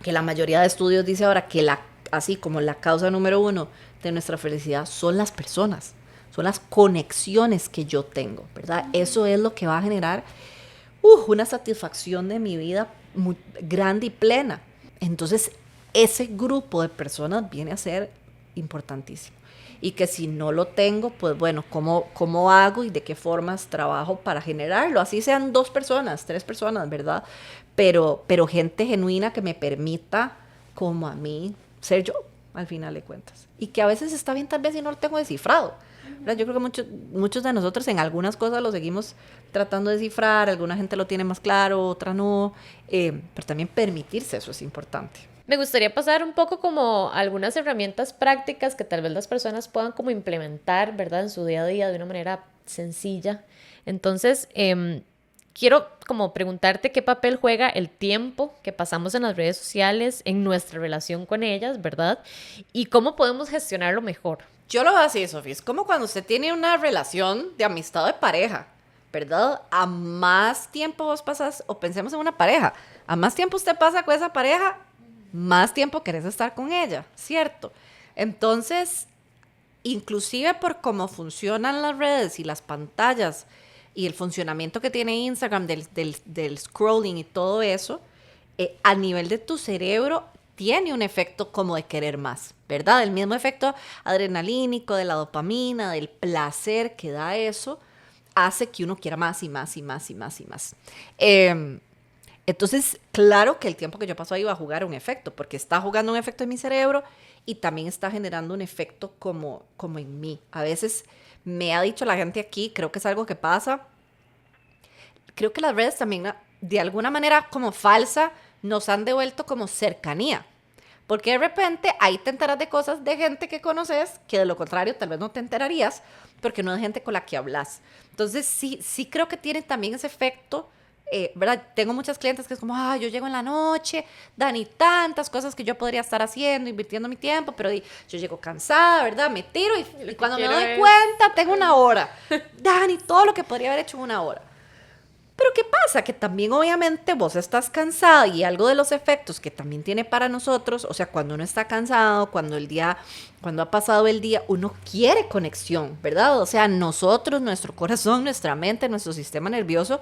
que la mayoría de estudios dice ahora que así como la causa número 1 de nuestra felicidad son las personas, son las conexiones que yo tengo, ¿verdad? Eso es lo que va a generar una satisfacción de mi vida muy grande y plena. Entonces, ese grupo de personas viene a ser importantísimo. Y que si no lo tengo, pues bueno, ¿cómo hago y de qué formas trabajo para generarlo? Así sean 2 personas, 3 personas, ¿verdad? Pero gente genuina que me permita, como a mí, ser yo, al final de cuentas. Y que a veces está bien tal vez si no lo tengo descifrado, ¿verdad? Yo creo que muchos de nosotros en algunas cosas lo seguimos tratando de descifrar, alguna gente lo tiene más claro, otra no, pero también permitirse eso es importante. Me gustaría pasar un poco como algunas herramientas prácticas que tal vez las personas puedan como implementar, ¿verdad? En su día a día de una manera sencilla. Entonces, quiero como preguntarte qué papel juega el tiempo que pasamos en las redes sociales, en nuestra relación con ellas, ¿verdad? Y cómo podemos gestionarlo mejor. Yo lo veo así, Sofía, es como cuando usted tiene una relación de amistad o de pareja, ¿verdad? A más tiempo vos pasas, o pensemos en una pareja, a más tiempo usted pasa con esa pareja, más tiempo querés estar con ella, ¿cierto? Entonces, inclusive por cómo funcionan las redes y las pantallas y el funcionamiento que tiene Instagram del scrolling y todo eso, a nivel de tu cerebro tiene un efecto como de querer más, ¿verdad? El mismo efecto adrenalínico, de la dopamina, del placer que da eso, hace que uno quiera más y más y más y más y más. Entonces, claro que el tiempo que yo paso ahí va a jugar un efecto, porque está jugando un efecto en mi cerebro y también está generando un efecto como en mí. A veces me ha dicho la gente aquí, creo que es algo que pasa, creo que las redes también, de alguna manera como falsa, nos han devuelto como cercanía. Porque de repente ahí te enteras de cosas de gente que conoces, que de lo contrario tal vez no te enterarías, porque no es gente con la que hablas. Entonces sí creo que tiene también ese efecto, ¿verdad? Tengo muchas clientes que es como, yo llego en la noche, Dani, tantas cosas que yo podría estar haciendo, invirtiendo mi tiempo, pero yo llego cansada, ¿verdad? Me tiro y cuando me doy cuenta tengo una hora. Dani, todo lo que podría haber hecho en una hora. Pero ¿qué pasa? Que también obviamente vos estás cansada y algo de los efectos que también tiene para nosotros, o sea, cuando uno está cansado, cuando ha pasado el día, uno quiere conexión, ¿verdad? O sea, nosotros, nuestro corazón, nuestra mente, nuestro sistema nervioso,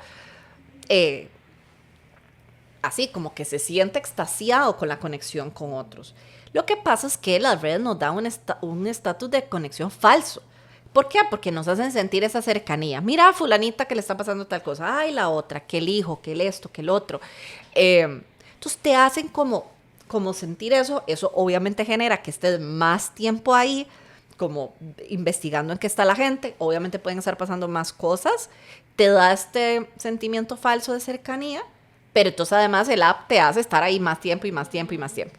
así como que se siente extasiado con la conexión con otros. Lo que pasa es que las redes nos dan un estatus de conexión falso. ¿Por qué? Porque nos hacen sentir esa cercanía. Mira a fulanita que le está pasando tal cosa. Ay, la otra, que el hijo, que el esto, que el otro. Entonces te hacen como sentir eso. Eso obviamente genera que estés más tiempo ahí, como investigando en qué está la gente. Obviamente pueden estar pasando más cosas. Te da este sentimiento falso de cercanía. Pero entonces además el app te hace estar ahí más tiempo y más tiempo y más tiempo.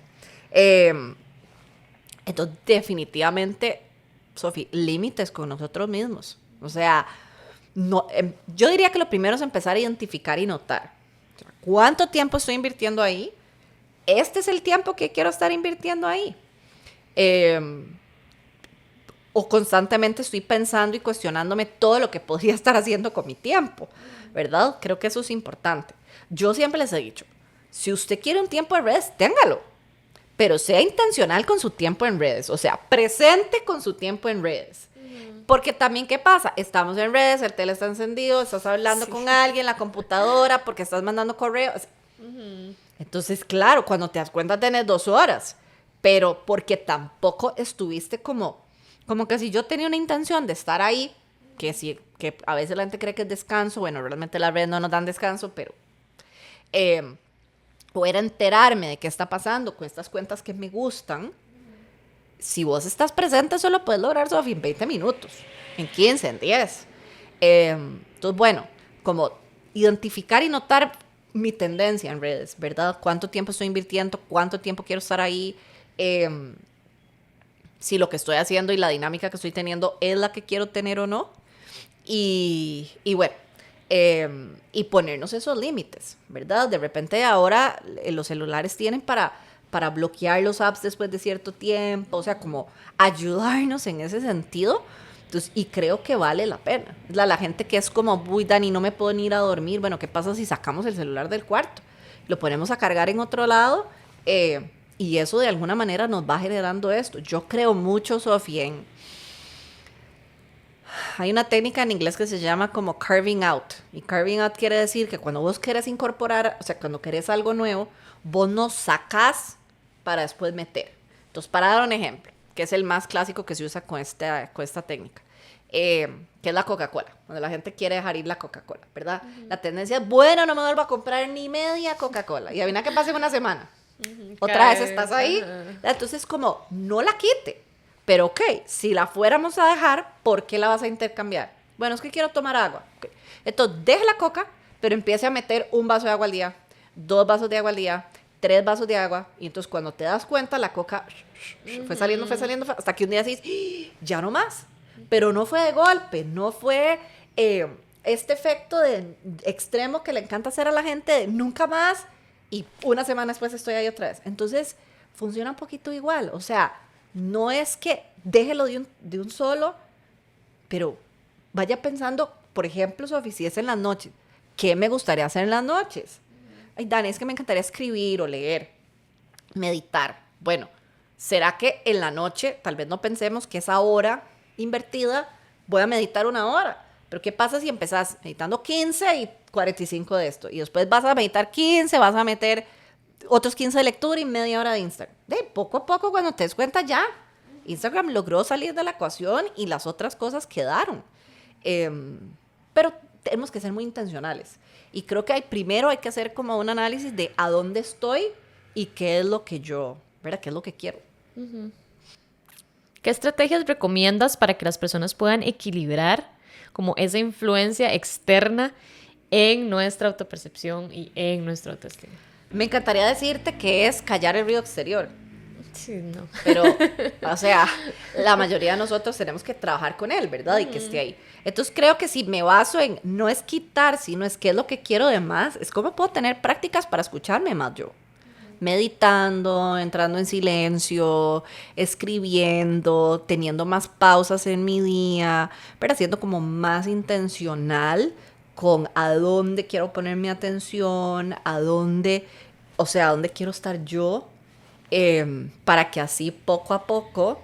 Entonces definitivamente, Sofi, límites con nosotros mismos. O sea, no, yo diría que lo primero es empezar a identificar y notar. ¿Cuánto tiempo estoy invirtiendo ahí? Este es el tiempo que quiero estar invirtiendo ahí. O constantemente estoy pensando y cuestionándome todo lo que podría estar haciendo con mi tiempo, ¿verdad? Creo que eso es importante. Yo siempre les he dicho, si usted quiere un tiempo de redes, téngalo. Pero sea intencional con su tiempo en redes, o sea, presente con su tiempo en redes. Porque también, ¿qué pasa? Estamos en redes, el tele está encendido, estás hablando con alguien, la computadora, porque estás mandando correos. Entonces, claro, cuando te das cuenta tenés 2 horas, pero porque tampoco estuviste como que si yo tenía una intención de estar ahí, que a veces la gente cree que es descanso, bueno, realmente las redes no nos dan descanso, pero o era enterarme de qué está pasando con estas cuentas que me gustan. Si vos estás presente, eso lo puedes lograr, Sofía, en 20 minutos, en 15, en 10. Entonces, bueno, como identificar y notar mi tendencia en redes, ¿verdad? ¿Cuánto tiempo estoy invirtiendo? ¿Cuánto tiempo quiero estar ahí? Si lo que estoy haciendo y la dinámica que estoy teniendo es la que quiero tener o no. Y bueno, y ponernos esos límites, ¿verdad? De repente ahora los celulares tienen para bloquear los apps después de cierto tiempo, o sea, como ayudarnos en ese sentido. Entonces, y creo que vale la pena. La gente que es como, uy, Dani, no me puedo ni ir a dormir. Bueno, ¿qué pasa si sacamos el celular del cuarto? Lo ponemos a cargar en otro lado, y eso de alguna manera nos va generando esto. Yo creo mucho, Sofía, hay una técnica en inglés que se llama como carving out. Y carving out quiere decir que cuando vos querés incorporar, o sea, cuando querés algo nuevo, vos no sacás para después meter. Entonces, para dar un ejemplo, que es el más clásico que se usa con esta técnica, que es la Coca-Cola. Cuando la gente quiere dejar ir la Coca-Cola, ¿verdad? La tendencia es, bueno, no me vuelvo a comprar ni media Coca-Cola. Y adivina que pase en una semana. Otra vez estás ahí. Entonces, como, no la quite. Pero ok, si la fuéramos a dejar, ¿por qué la vas a intercambiar? Bueno, es que quiero tomar agua. Okay. Entonces, deje la coca, pero empiece a meter 1 vaso de agua al día, 2 vasos de agua al día, 3 vasos de agua. Y entonces, cuando te das cuenta, la coca fue saliendo, hasta que un día dices, ya no más. Pero no fue de golpe, no fue este efecto de extremo que le encanta hacer a la gente de nunca más. Y una semana después estoy ahí otra vez. Entonces, funciona un poquito igual. O sea, no es que déjelo de un solo, pero vaya pensando, por ejemplo, Sofi, si es en las noches, ¿qué me gustaría hacer en las noches? Ay, Dani, es que me encantaría escribir o leer, meditar. Bueno, ¿será que en la noche tal vez no pensemos que esa hora invertida, voy a meditar 1 hora. Pero ¿qué pasa si empezás meditando 15 y 45 de esto? Y después vas a meditar 15, vas a meter otros 15 de lectura y media hora de Instagram. De poco a poco, cuando te des cuenta, ya Instagram logró salir de la ecuación y las otras cosas quedaron. Pero tenemos que ser muy intencionales. Y creo que primero hay que hacer como un análisis de a dónde estoy y qué es lo que yo, ¿verdad? ¿Qué es lo que quiero? ¿Qué estrategias recomiendas para que las personas puedan equilibrar como esa influencia externa en nuestra autopercepción y en nuestra autoestima? Me encantaría decirte que es callar el ruido exterior. Sí, no. Pero, o sea, la mayoría de nosotros tenemos que trabajar con él, ¿verdad? Y que esté ahí. Entonces creo que si me baso en, no es quitar, sino es qué es lo que quiero de más, es cómo puedo tener prácticas para escucharme más yo. Meditando, entrando en silencio, escribiendo, teniendo más pausas en mi día, pero siendo como más intencional con a dónde quiero poner mi atención, a dónde quiero estar yo, para que así poco a poco,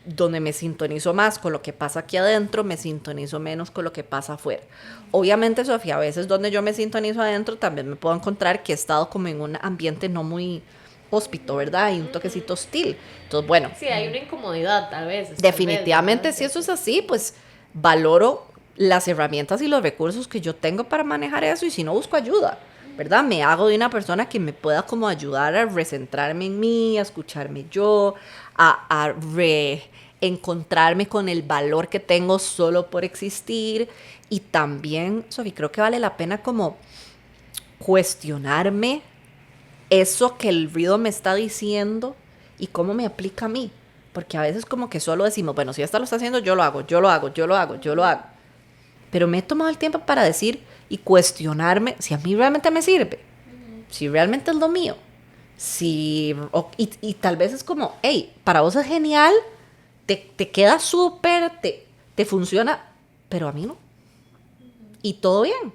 donde me sintonizo más con lo que pasa aquí adentro, me sintonizo menos con lo que pasa afuera. Obviamente, Sofía, a veces donde yo me sintonizo adentro, también me puedo encontrar que he estado como en un ambiente no muy hóspito, ¿verdad? Y un toquecito hostil. Entonces, bueno. Sí, hay una incomodidad a veces. Definitivamente, si eso es así, pues valoro las herramientas y los recursos que yo tengo para manejar eso, y si no, busco ayuda, ¿verdad? Me hago de una persona que me pueda como ayudar a recentrarme en mí, a escucharme yo, a reencontrarme con el valor que tengo solo por existir. Y también, Sofi, creo que vale la pena como cuestionarme eso que el ruido me está diciendo y cómo me aplica a mí. Porque a veces como que solo decimos, bueno, si esta lo está haciendo, yo lo hago, yo lo hago, yo lo hago, yo lo hago. Pero me he tomado el tiempo para decir y cuestionarme si a mí realmente me sirve, si realmente es lo mío, y tal vez es como, hey, para vos es genial, te queda súper, te funciona, pero a mí no. Y todo bien.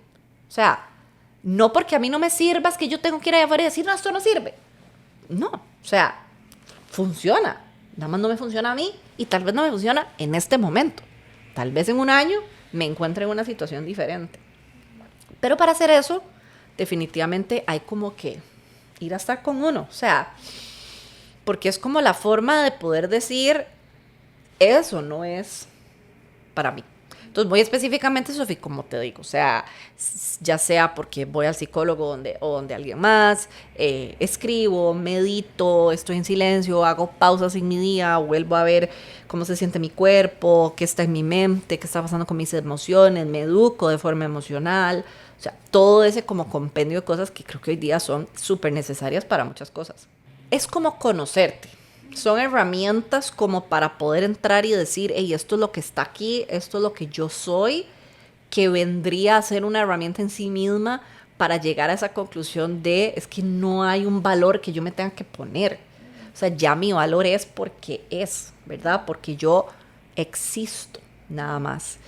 O sea, no porque a mí no me sirva es que yo tengo que ir allá afuera y decir, no, esto no sirve. No, o sea, funciona. Nada más no me funciona a mí y tal vez no me funciona en este momento. Tal vez en un año me encuentre en una situación diferente. Pero para hacer eso, definitivamente hay como que ir a estar con uno. O sea, porque es como la forma de poder decir, eso no es para mí. Entonces, muy específicamente, Sofía, como te digo, o sea, ya sea porque voy al psicólogo o donde alguien más, escribo, medito, estoy en silencio, hago pausas en mi día, vuelvo a ver cómo se siente mi cuerpo, qué está en mi mente, qué está pasando con mis emociones, me educo de forma emocional. O sea, todo ese como compendio de cosas que creo que hoy día son súper necesarias para muchas cosas. Es como conocerte. Son herramientas como para poder entrar y decir, hey, esto es lo que está aquí, esto es lo que yo soy, que vendría a ser una herramienta en sí misma para llegar a esa conclusión de, es que no hay un valor que yo me tenga que poner. O sea, ya mi valor es porque es, ¿verdad? Porque yo existo, nada más.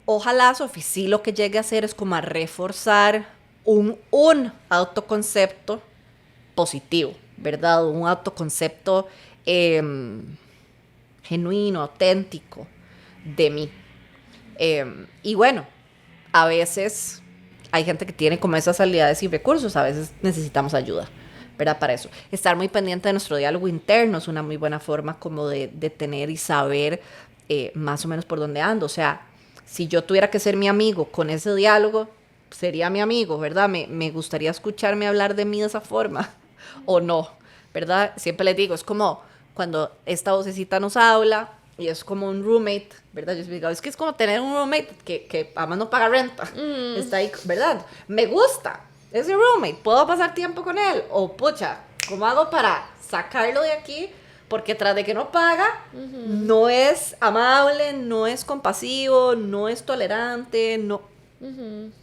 Ojalá, Sofía, sí lo que llegue a hacer es como a reforzar un autoconcepto positivo, ¿verdad? Un autoconcepto genuino, auténtico de mí. Y bueno, a veces hay gente que tiene como esas habilidades y recursos, a veces necesitamos ayuda, ¿verdad? Para eso. Estar muy pendiente de nuestro diálogo interno es una muy buena forma como de tener y saber más o menos por dónde ando. O sea, si yo tuviera que ser mi amigo con ese diálogo, sería mi amigo, ¿verdad? Me gustaría escucharme hablar de mí de esa forma, o no, ¿verdad? Siempre les digo, es como cuando esta vocecita nos habla y es como un roommate, ¿verdad? Yo digo, es que es como tener un roommate que además no paga renta, está ahí, ¿verdad? Me gusta ese roommate, puedo pasar tiempo con él, o pucha, ¿cómo hago para sacarlo de aquí? Porque tras de que no paga, no es amable, no es compasivo, no es tolerante, no.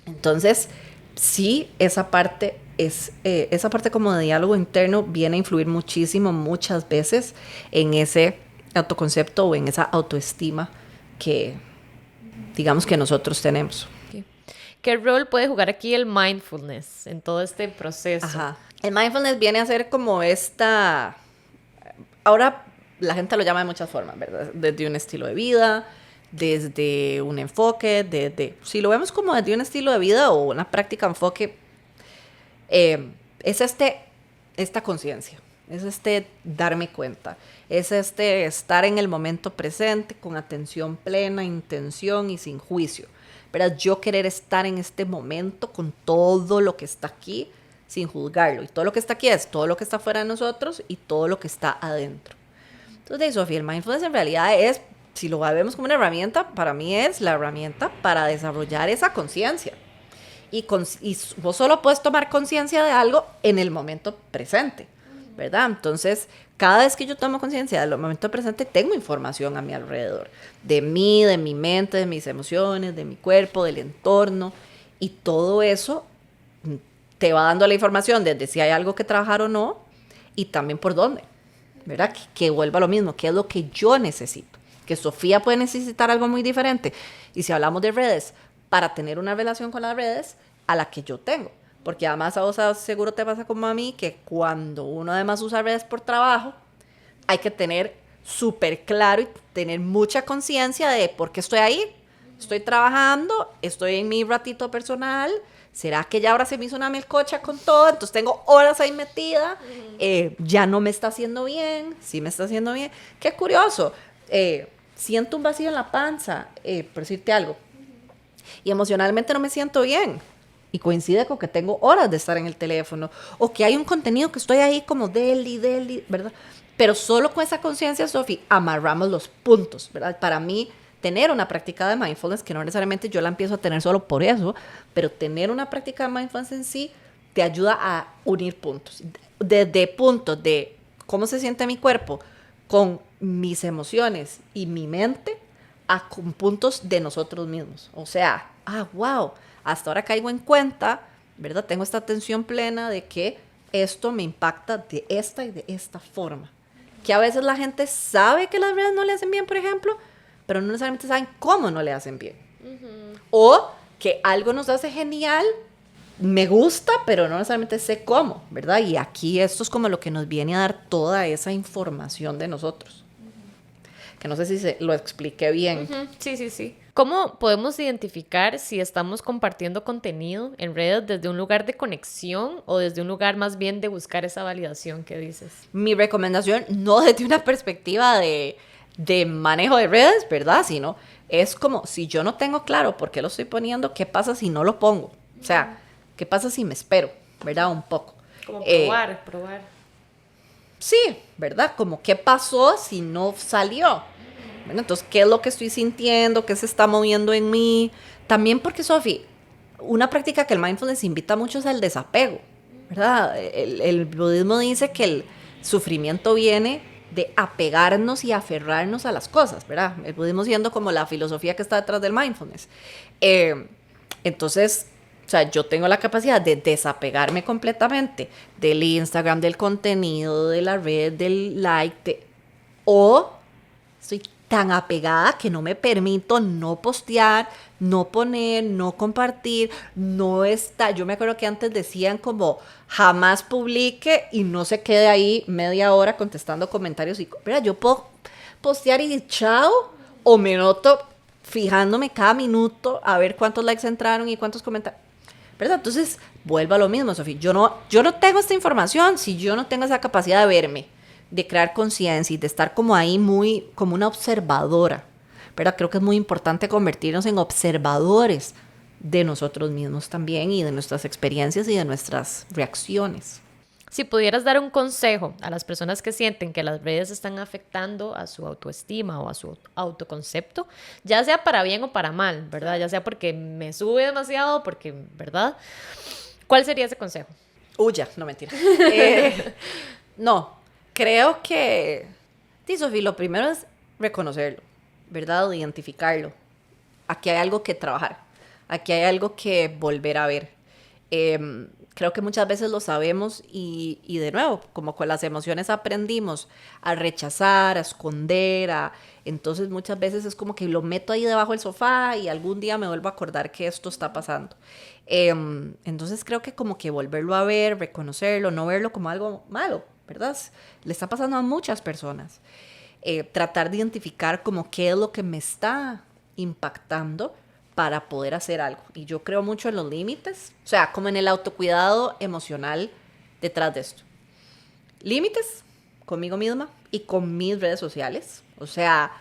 Entonces, sí, esa parte como de diálogo interno viene a influir muchísimo, muchas veces, en ese autoconcepto o en esa autoestima que, digamos, que nosotros tenemos. ¿Qué rol puede jugar aquí el mindfulness en todo este proceso? Ajá. El mindfulness viene a ser como ahora la gente lo llama de muchas formas, ¿verdad? Desde un estilo de vida, desde un enfoque, si lo vemos como desde un estilo de vida o una práctica enfoque, es esta conciencia, es darme cuenta, es estar en el momento presente con atención plena, intención y sin juicio. ¿Verdad? Yo querer estar en este momento con todo lo que está aquí sin juzgarlo. Y todo lo que está aquí es todo lo que está fuera de nosotros y todo lo que está adentro. Entonces, Sofía, el mindfulness en realidad es, si lo vemos como una herramienta, para mí es la herramienta para desarrollar esa conciencia. Y vos solo puedes tomar conciencia de algo en el momento presente, ¿verdad? Entonces, cada vez que yo tomo conciencia del momento presente, tengo información a mi alrededor, de mí, de mi mente, de mis emociones, de mi cuerpo, del entorno, y todo eso te va dando la información desde si hay algo que trabajar o no, y también por dónde, ¿verdad? Que vuelva a lo mismo, qué es lo que yo necesito, que Sofía puede necesitar algo muy diferente, y si hablamos de redes, para tener una relación con las redes a la que yo tengo. Porque además a vos seguro te pasa como a mí, que cuando uno además usa redes por trabajo, hay que tener súper claro y tener mucha conciencia de por qué estoy ahí. Estoy trabajando, estoy en mi ratito personal. ¿Será que ya ahora se me hizo una melcocha con todo? Entonces tengo horas ahí metida. Ya no me está haciendo bien. Sí me está haciendo bien. Qué curioso. Siento un vacío en la panza, por decirte algo. Y emocionalmente no me siento bien. Y coincide con que tengo horas de estar en el teléfono. O que hay un contenido que estoy ahí como deli, ¿verdad? Pero solo con esa conciencia, Sofi, amarramos los puntos, ¿verdad? Para mí, tener una práctica de mindfulness, que no necesariamente yo la empiezo a tener solo por eso, pero tener una práctica de mindfulness en sí te ayuda a unir puntos. Desde puntos de cómo se siente mi cuerpo con mis emociones y mi mente, con puntos de nosotros mismos. O sea, wow, hasta ahora caigo en cuenta, ¿verdad? Tengo esta atención plena de que esto me impacta de esta y de esta forma. Que a veces la gente sabe que las redes no le hacen bien, por ejemplo, pero no necesariamente saben cómo no le hacen bien. O que algo nos hace genial, me gusta, pero no necesariamente sé cómo, ¿verdad? Y aquí esto es como lo que nos viene a dar toda esa información de nosotros. Que no sé si lo expliqué bien. Sí. ¿Cómo podemos identificar si estamos compartiendo contenido en redes desde un lugar de conexión o desde un lugar más bien de buscar esa validación que dices? Mi recomendación, no desde una perspectiva de manejo de redes, ¿verdad? Sino es como, si yo no tengo claro por qué lo estoy poniendo, ¿qué pasa si no lo pongo? O sea, ¿qué pasa si me espero? ¿Verdad? Un poco. Como probar. Sí, ¿verdad? Como, ¿qué pasó si no salió? Bueno, entonces, ¿qué es lo que estoy sintiendo? ¿Qué se está moviendo en mí? También porque, Sofi, una práctica que el mindfulness invita mucho es el desapego, ¿verdad? El budismo dice que el sufrimiento viene de apegarnos y aferrarnos a las cosas, ¿verdad? El budismo siendo como la filosofía que está detrás del mindfulness. Entonces, o sea, yo tengo la capacidad de desapegarme completamente del Instagram, del contenido, de la red, del like, o estoy tan apegada que no me permito no postear, no poner, no compartir, no está. Yo me acuerdo que antes decían como jamás publique y no se quede ahí media hora contestando comentarios. Mira, yo puedo postear y chao, o me noto fijándome cada minuto a ver cuántos likes entraron y cuántos comentarios. ¿Verdad? Entonces, vuelvo a lo mismo, Sofía. Yo no tengo esta información si yo no tengo esa capacidad de verme, de crear conciencia y de estar como ahí muy, como una observadora, ¿verdad? Creo que es muy importante convertirnos en observadores de nosotros mismos también y de nuestras experiencias y de nuestras reacciones. Si pudieras dar un consejo a las personas que sienten que las redes están afectando a su autoestima o a su autoconcepto, ya sea para bien o para mal, ¿verdad? Ya sea porque me sube demasiado, porque, ¿verdad? ¿Cuál sería ese consejo? Ya, no, mentira. No, creo que, sí, Sofía, lo primero es reconocerlo, ¿verdad? Identificarlo. Aquí hay algo que trabajar, aquí hay algo que volver a ver. Creo que muchas veces lo sabemos y de nuevo, como con las emociones aprendimos a rechazar, a esconder, entonces muchas veces es como que lo meto ahí debajo del sofá y algún día me vuelvo a acordar que esto está pasando. Entonces creo que como que volverlo a ver, reconocerlo, no verlo como algo malo, ¿verdad? Le está pasando a muchas personas. Tratar de identificar como qué es lo que me está impactando para poder hacer algo. Y yo creo mucho en los límites, o sea, como en el autocuidado emocional detrás de esto. Límites conmigo misma y con mis redes sociales. O sea,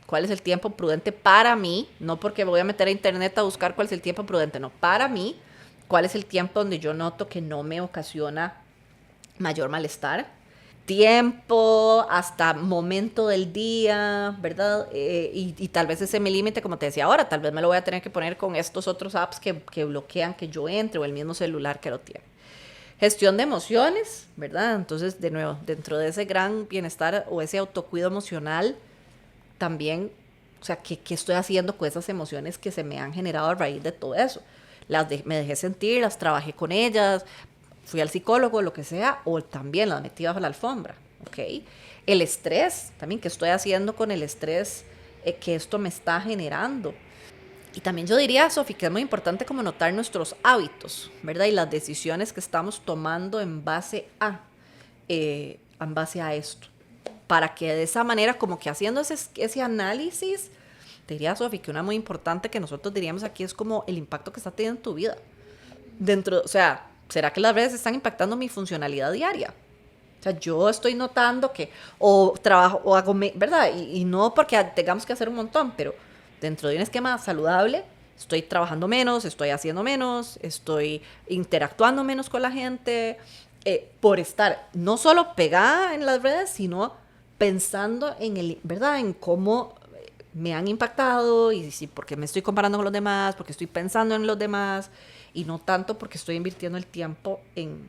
cuál es el tiempo prudente para mí, no porque me voy a meter a internet a buscar cuál es el tiempo prudente, no, para mí, cuál es el tiempo donde yo noto que no me ocasiona mayor malestar. Tiempo, hasta momento del día, ¿verdad? Y tal vez ese es mi límite, como te decía ahora, tal vez me lo voy a tener que poner con estos otros apps que bloquean que yo entre o el mismo celular que lo tiene. Gestión de emociones, ¿verdad? Entonces, de nuevo, dentro de ese gran bienestar o ese autocuido emocional, también, o sea, ¿qué estoy haciendo con esas emociones que se me han generado a raíz de todo eso? Me dejé sentir, las trabajé con ellas, fui al psicólogo, lo que sea, o también las metí bajo la alfombra, ¿ok? El estrés, también, ¿qué estoy haciendo con el estrés que esto me está generando? Y también yo diría, Sofi, que es muy importante como notar nuestros hábitos, ¿verdad? Y las decisiones que estamos tomando en base a esto. Para que de esa manera, como que haciendo ese análisis, te diría, Sofi, que una muy importante que nosotros diríamos aquí es como el impacto que está teniendo en tu vida. O sea, ¿será que las redes están impactando mi funcionalidad diaria? O sea, yo estoy notando que o trabajo o hago, ¿verdad? Y no porque tengamos que hacer un montón, pero dentro de un esquema saludable, estoy trabajando menos, estoy haciendo menos, estoy interactuando menos con la gente, por estar no solo pegada en las redes, sino pensando ¿verdad? En cómo me han impactado y si porque me estoy comparando con los demás, porque estoy pensando en los demás y no tanto porque estoy invirtiendo el tiempo en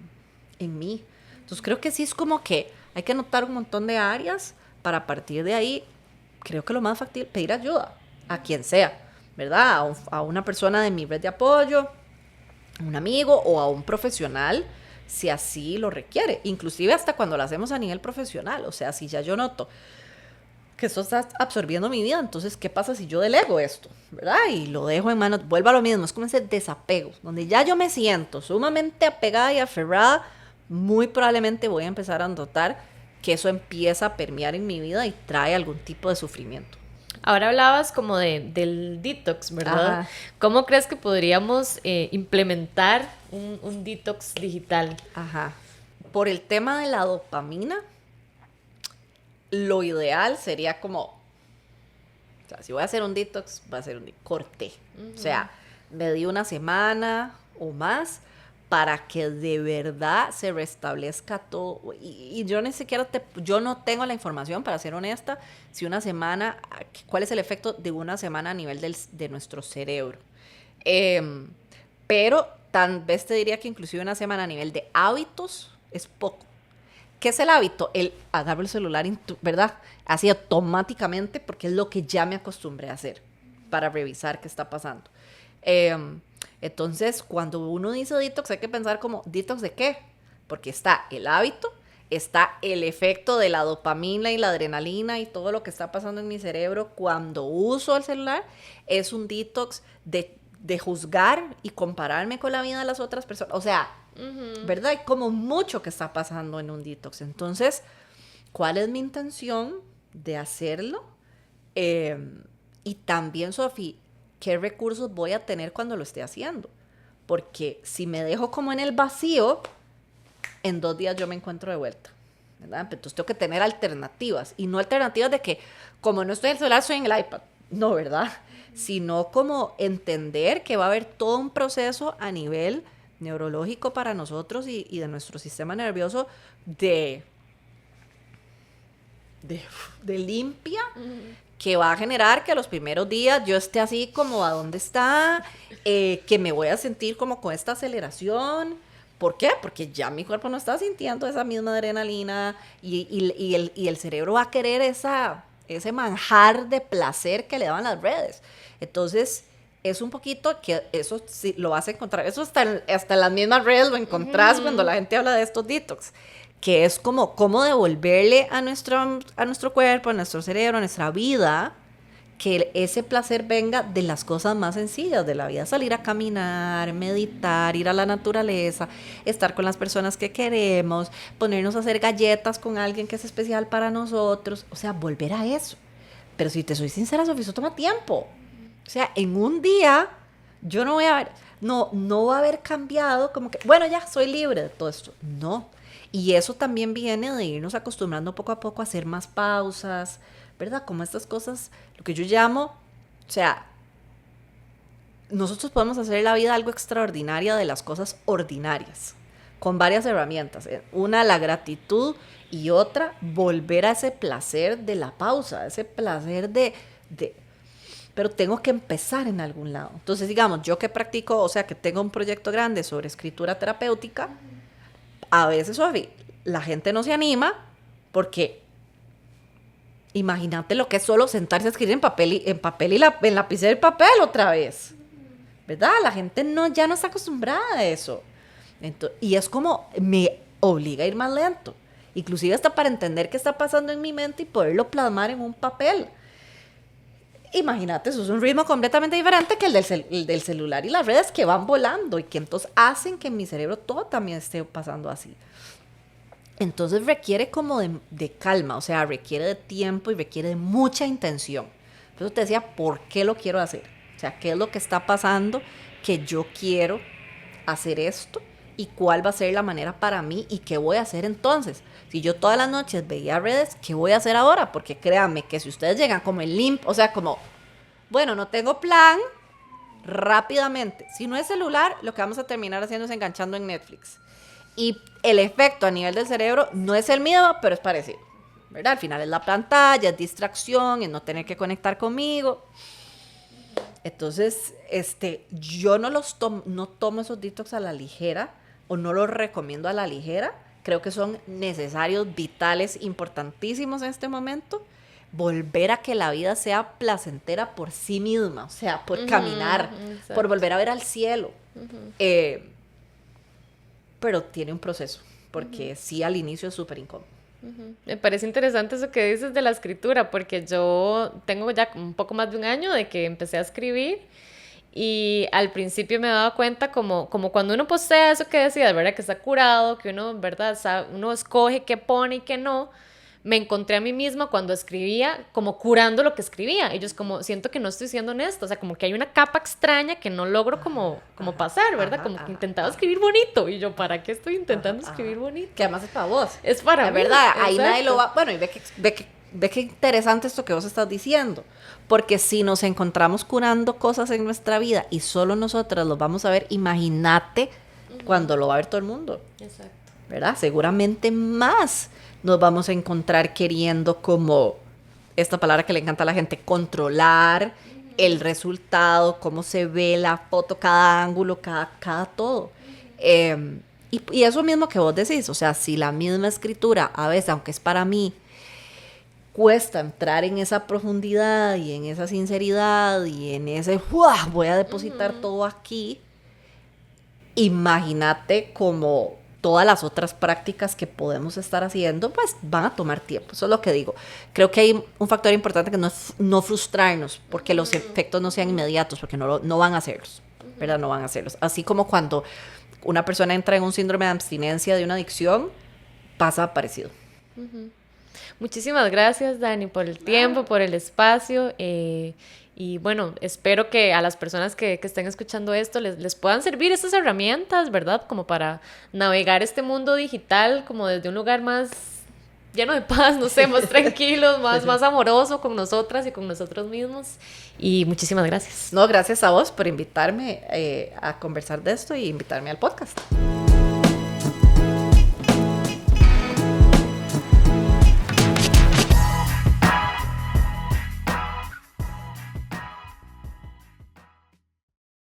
mí. Entonces creo que sí es como que hay que anotar un montón de áreas para a partir de ahí, creo que lo más factible, pedir ayuda a quien sea, ¿verdad? A una persona de mi red de apoyo, a un amigo o a un profesional, si así lo requiere. Inclusive hasta cuando lo hacemos a nivel profesional. O sea, si ya yo noto que esto está absorbiendo mi vida, entonces, ¿qué pasa si yo delego esto? ¿Verdad? Y lo dejo en manos, vuelvo a lo mismo, es como ese desapego, donde ya yo me siento sumamente apegada y aferrada, muy probablemente voy a empezar a notar que eso empieza a permear en mi vida y trae algún tipo de sufrimiento. Ahora hablabas como del detox, ¿verdad? Ajá. ¿Cómo crees que podríamos implementar un detox digital? Ajá. Por el tema de la dopamina, lo ideal sería como, o sea, si voy a hacer un detox, va a ser un corte. O sea, me di una semana o más para que de verdad se restablezca todo. Y yo ni siquiera yo no tengo la información, para ser honesta, si una semana, cuál es el efecto de una semana a nivel de nuestro cerebro. Pero tal vez te diría que inclusive una semana a nivel de hábitos es poco. ¿Qué es el hábito? El agarro el celular, ¿verdad? Así automáticamente, porque es lo que ya me acostumbré a hacer para revisar qué está pasando. Entonces, cuando uno dice detox, hay que pensar como, ¿detox de qué? Porque está el hábito, está el efecto de la dopamina y la adrenalina y todo lo que está pasando en mi cerebro cuando uso el celular. Es un detox de juzgar y compararme con la vida de las otras personas. O sea, ¿verdad? Hay como mucho que está pasando en un detox. Entonces, ¿cuál es mi intención de hacerlo? Y también, Sofi, ¿qué recursos voy a tener cuando lo esté haciendo? Porque si me dejo como en el vacío, en 2 días yo me encuentro de vuelta, ¿verdad? Entonces tengo que tener alternativas. Y no alternativas de que, como no estoy en el celular, estoy en el iPad. No, ¿verdad? Sino como entender que va a haber todo un proceso a nivel neurológico para nosotros y de nuestro sistema nervioso de limpia, que va a generar que los primeros días yo esté así como ¿a dónde está? Que me voy a sentir como con esta aceleración. ¿Por qué? Porque ya mi cuerpo no está sintiendo esa misma adrenalina y el cerebro va a querer ese manjar de placer que le daban las redes. Entonces, es un poquito que eso sí lo vas a encontrar. Eso hasta en las mismas redes lo encontrás cuando la gente habla de estos detox. Que es como cómo devolverle a nuestro cuerpo, a nuestro cerebro, a nuestra vida, que ese placer venga de las cosas más sencillas de la vida. Salir a caminar, meditar, ir a la naturaleza, estar con las personas que queremos, ponernos a hacer galletas con alguien que es especial para nosotros. O sea, volver a eso. Pero si te soy sincera, Sofía, eso toma tiempo. O sea, en un día yo no voy a ver, no va a haber cambiado como que, bueno, ya soy libre de todo esto. No. Y eso también viene de irnos acostumbrando poco a poco a hacer más pausas, ¿verdad? Como estas cosas, lo que yo llamo, o sea, nosotros podemos hacer la vida algo extraordinaria de las cosas ordinarias, con varias herramientas. Una, la gratitud, y otra, volver a ese placer de la pausa, ese placer pero tengo que empezar en algún lado. Entonces, digamos, yo que practico, o sea, que tengo un proyecto grande sobre escritura terapéutica, a veces, Sofi, la gente no se anima porque imagínate lo que es solo sentarse a escribir en papel en lapicero y papel otra vez, ¿verdad? La gente ya no está acostumbrada a eso. Entonces, y es como me obliga a ir más lento, inclusive hasta para entender qué está pasando en mi mente y poderlo plasmar en un papel. Imagínate, eso es un ritmo completamente diferente que el del celular y las redes que van volando y que entonces hacen que en mi cerebro todo también esté pasando así. Entonces requiere como de calma, o sea, requiere de tiempo y requiere de mucha intención. Por eso te decía, ¿por qué lo quiero hacer? O sea, ¿qué es lo que está pasando que yo quiero hacer esto? ¿Y cuál va a ser la manera para mí? ¿Y qué voy a hacer entonces? Si yo todas las noches veía redes, ¿qué voy a hacer ahora? Porque créanme que si ustedes llegan como en limp, o sea, como, bueno, no tengo plan, rápidamente. Si no es celular, lo que vamos a terminar haciendo es enganchando en Netflix. Y el efecto a nivel del cerebro no es el miedo, pero es parecido, ¿verdad? Al final es la pantalla, es distracción, es no tener que conectar conmigo. Entonces, yo no tomo esos detox a la ligera, o no los recomiendo a la ligera. Creo que son necesarios, vitales, importantísimos en este momento. Volver a que la vida sea placentera por sí misma, o sea, por caminar, exacto, por volver a ver al cielo. Pero tiene un proceso, porque sí, al inicio es súper incómodo. Me parece interesante eso que dices de la escritura, porque yo tengo ya un poco más de un año de que empecé a escribir. Y al principio me daba cuenta como cuando uno postea eso que decía, ¿verdad? Que está curado, que uno, ¿verdad? Uno escoge qué pone y qué no. Me encontré a mí misma cuando escribía como curando lo que escribía. Y yo es como, siento que no estoy siendo honesta. O sea, como que hay una capa extraña que no logro como pasar, ¿verdad? Como que intentaba escribir bonito. Y yo, ¿para qué estoy intentando escribir bonito? Que además es para vos. Es para mí. De verdad, ahí nadie lo va... Bueno, y ve qué interesante esto que vos estás diciendo, porque si nos encontramos curando cosas en nuestra vida y solo nosotras lo vamos a ver, imagínate cuando lo va a ver todo el mundo. Exacto. ¿Verdad? Seguramente más nos vamos a encontrar queriendo, como esta palabra que le encanta a la gente, controlar el resultado, cómo se ve la foto, cada ángulo, cada todo. Y eso mismo que vos decís, o sea, si la misma escritura, a veces, aunque es para mí, cuesta entrar en esa profundidad y en esa sinceridad y en ese, ¡buah!, voy a depositar todo aquí. Imagínate como todas las otras prácticas que podemos estar haciendo, pues van a tomar tiempo. Eso es lo que digo. Creo que hay un factor importante que no frustrarnos, porque los efectos no sean inmediatos, porque no van a hacerlos, ¿verdad? No van a hacerlos. Así como cuando una persona entra en un síndrome de abstinencia de una adicción, pasa parecido. Muchísimas gracias, Dani, por el tiempo, por el espacio. Y bueno, espero que a las personas que estén escuchando esto les puedan servir estas herramientas, ¿verdad? Como para navegar este mundo digital como desde un lugar más lleno de paz, no sé, más tranquilo, más amoroso con nosotras y con nosotros mismos. Y muchísimas gracias. No, gracias a vos por invitarme a conversar de esto y invitarme al podcast.